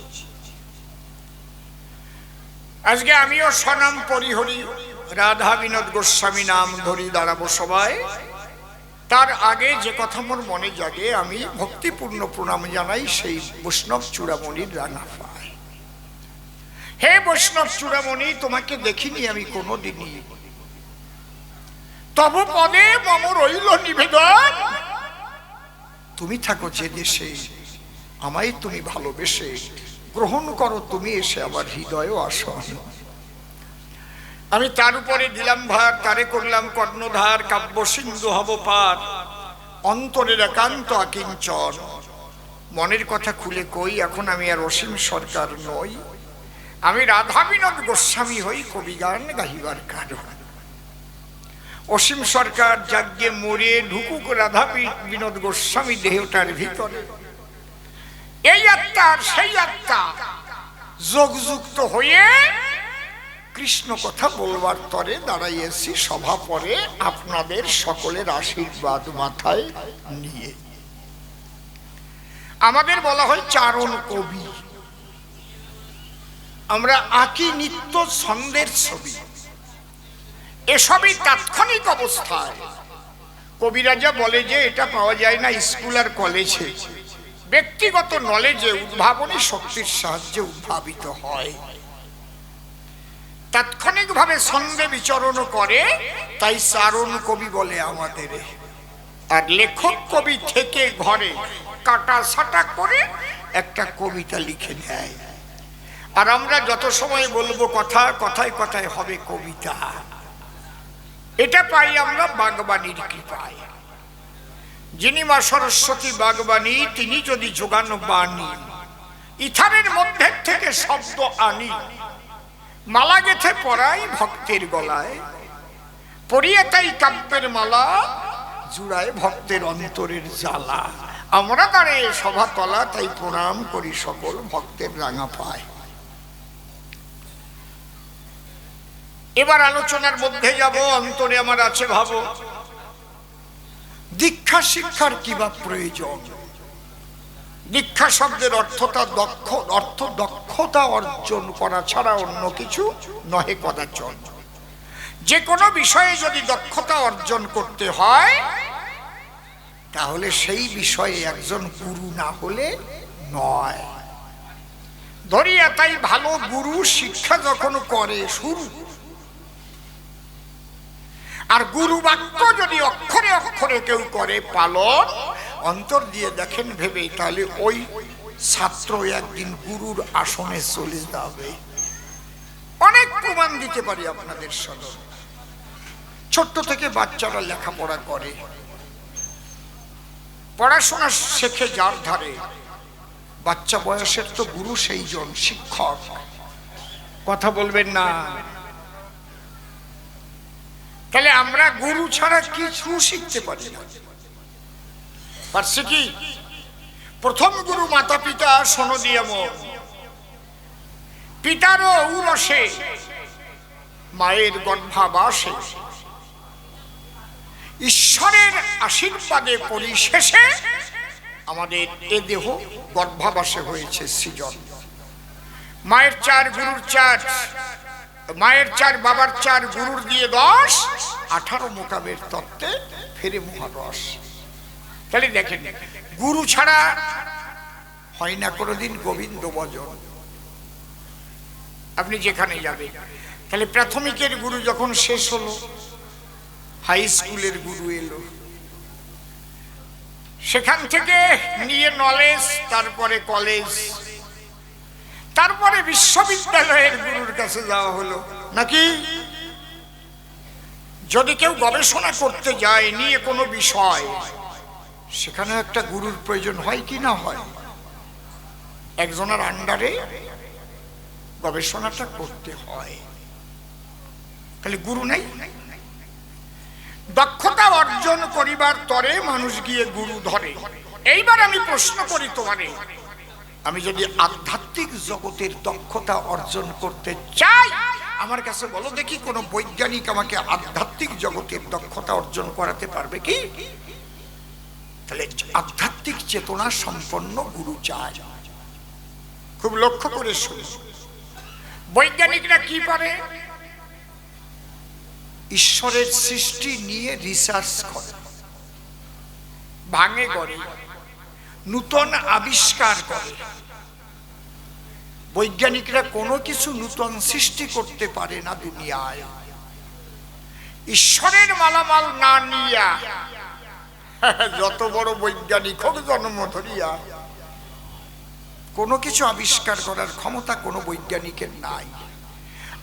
আজকে আমিও স্বনাম পরিহরি রাধা বিনোদ গোস্বামী নাম ধরি দাঁড়াবো সবাই। তার আগে যে কথা মোর মনে জাগে, আমি ভক্তিপূর্ণ প্রণাম জানাই সেই বৈষ্ণব চূড়ামণির রাঙা পায়। হে বৈষ্ণব চূড়ামণি, তোমাকে দেখিনি আমি কোনোদিনই, তব পদে মম রইল নিবেদন। তুমি থাকো যে দেশে, আমায় তুমি ভালোবেসে গ্রহণ করো তুমি, এসে আমার হৃদয়ও আসো। আমি তার উপরে দিলাম ভার, তারে করলাম কর্ণধার, কাব্য সিন্ধু হব পার, অন্তরের একান্ত আকিঞ্চন। মনের কথা খুলে কই, এখন আমি আর অসীম সরকার নই, আমি রাধা বিনোদ গোস্বামী হই, কবিগান গাহিবার কারণ। অসীম সরকার যাজ্ঞে মরে ঢুকুক রাধা বিনোদ গোস্বামী দেহটার ভিতরে। এই আত্মা আর সেই আত্মা যোগযুক্ত হয়ে কৃষ্ণ কথা বলবার তরে দাঁড়াইয়েছি সভা পরে, আপনাদের সকলের আশীর্বাদ মাথায় নিয়ে। আমাদের বলা হয় চারণ কবি। আমরা আঁকি নিত্য ছন্দের ছবি, এসবই তাৎক্ষণিক অবস্থায়। কবিরাজা বলে যে এটা পাওয়া যায় না স্কুল আর কলেজে, ব্যক্তিগত নলেজে উদ্ভাবনী শক্তির সাহায্যে উদ্ভাবিত হয়, তাৎক্ষণিকভাবে ছন্দে বিচরণ করে, তাই চারণ কবি বলে আমাদের। আর লেখক কবি থেকে ঘরে কাটা ছাটা করে একটা কবিতা লিখে দেয়, আর আমরা যত সময় বলবো কথা, কথায় কথায় হবে কবিতা। এটা পাই আমরা বাগবাণীর কৃপায়। যিনি মা সরস্বতী বাগবাণী, তিনি যদি যোগানো বাণী, ইথারের মধ্যে থেকে শব্দ আনি, মালা গেথে পরাই ভক্তের গলায়, পরিয়ে তাই কাব্যের মালা, জুড়ায় ভক্তের অন্তরের জ্বালা। আমরা দাঁড়িয়ে সভাতলা, তাই প্রণাম করি সকল ভক্তের রাঙা পায়। এবার আলোচনার মধ্যে যাব। অন্তরে আমার আছে ভাবো, দীক্ষা শিক্ষার কি বা প্রয়োজন? দীক্ষা শব্দের অর্থ দক্ষতা অর্জন করা ছাড়া অন্য কিছু নহে কদাচন। যে কোনো বিষয়ে যদি দক্ষতা অর্জন করতে হয়, তাহলে সেই বিষয়ে একজন গুরু না হলে নয়। ধরিয়া তাই ভালো গুরু শিক্ষা যখন করে শুরু, আর গুরু বাক্য যদি অক্ষরে অক্ষরে কেউ করে পালন, অন্তর দিয়ে দেখেন ভেবে, তাহলে ওই ছাত্র একদিন গুরুর আসনে চলে যাবে। অনেক প্রমাণ দিতে পারি আপনাদের সামনে। ছোট্ট থেকে বাচ্চারা লেখাপড়া করে, পড়াশোনা শেখে যার ধারে, বাচ্চা বয়সের তো গুরু সেই জন শিক্ষক। কথা বলবেন না। তাহলে আমরা গুরু ছাড়া কিছু শিখতে পারি না। পারছি কি? প্রথম গুরু মাতা পিতা সনদিয়া মন, পিতারও ঔরসে মায়ের গর্ভাবাসে, ঈশ্বরের আশীর্বাদে পরিশেষে আমাদের এ দেহ গর্ভাবাসে হয়েছে সৃজন। মায়ের চার গুরুর চার, মায়ের চার বাবার চার গুরুর দিয়ে 10, 18 মোকাবের তত্ত্বে ফেরে মহারস। তাহলে দেখেন, গুরু ছাড়া হয় না কোনোদিন গোবিন্দ ভজন। আপনি যেখানে যাবেন, তাহলে প্রাথমিকের গুরু যখন শেষ হলো, হাই স্কুলের গুরু এলো, সেখান থেকে নিয়ে নলেজ, তারপরে কলেজ, তারপরে বিশ্ববিদ্যালয়ের গুরুর কাছে যাওয়া হলো নাকি? যদি কেউ গবেষণা করতে যায় নিয়ে কোনো বিষয়, সেখানে একটা গুরুর প্রয়োজন হয় কি না হয়? একজনের আন্ডারে গবেষণাটা করতে হয়। তাহলে গুরু নাই। দক্ষতা অর্জন করিবার তরে মানুষ গিয়ে গুরু ধরে। এইবার আমি প্রশ্ন করি তোমারে, আমি যদি আধ্যাত্মিক জগতের দক্ষতা অর্জন করতে চাই, আমার কাছে বলো দেখি কোন বৈজ্ঞানিক আমাকে আধ্যাত্মিক জগতের দক্ষতা অর্জন করাতে পারবে কি? তাহলে আধ্যাত্মিক চেতনা সম্পন্ন গুরু চাই। খুব লক্ষ্য করে শুনুন, বৈজ্ঞানিকরা কি পারে? ঈশ্বরের সৃষ্টি নিয়ে রিসার্চ করে, ভাঙে করে, নূতন আবিষ্কার করে। বৈজ্ঞানিকরা কোনো কিছু নূতন সৃষ্টি করতে পারে না দুনিয়ায় ঈশ্বরের মালামাল না নিয়া। যত বড় বৈজ্ঞানিক হোক জন্ম ধরিয়া, কোনো কিছু আবিষ্কার করার ক্ষমতা কোনো বৈজ্ঞানিকের নাই।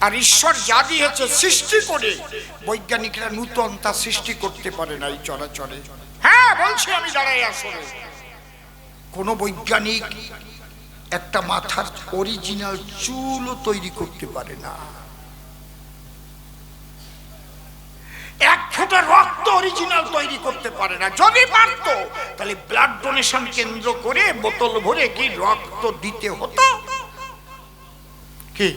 আর ঈশ্বর যা দিয়েছে সৃষ্টি করে, বৈজ্ঞানিকরা নূতন তা সৃষ্টি করতে পারে না এই চরাচরে। হ্যাঁ বলছি আমি, দাঁড়াই আসলে কোনো বৈজ্ঞানিক একটা মাথার অরিজিনাল চুলও তৈরি করতে পারে না। 1 ফোঁটা রক্ত অরিজিনাল তৈরি করতে পারে না। যদি পারতো তাহলে ব্লাড ডোনেশন কেন্দ্র করে বোতল ভরে কি রক্ত দিতে হতো? কি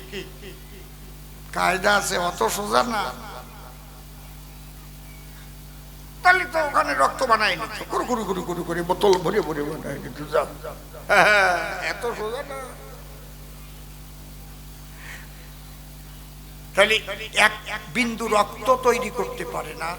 কায়দা আছে, অত সোজা না। তাহলে তো ওখানে রক্ত বানায় নিত, গুরু গুরু গুরু গুরু করে বোতল ভরে ভরে বানায় কিন্তু যাও, এত সোজা না। তাহলে এক বিন্দু রক্ত তৈরি করতে পারে না,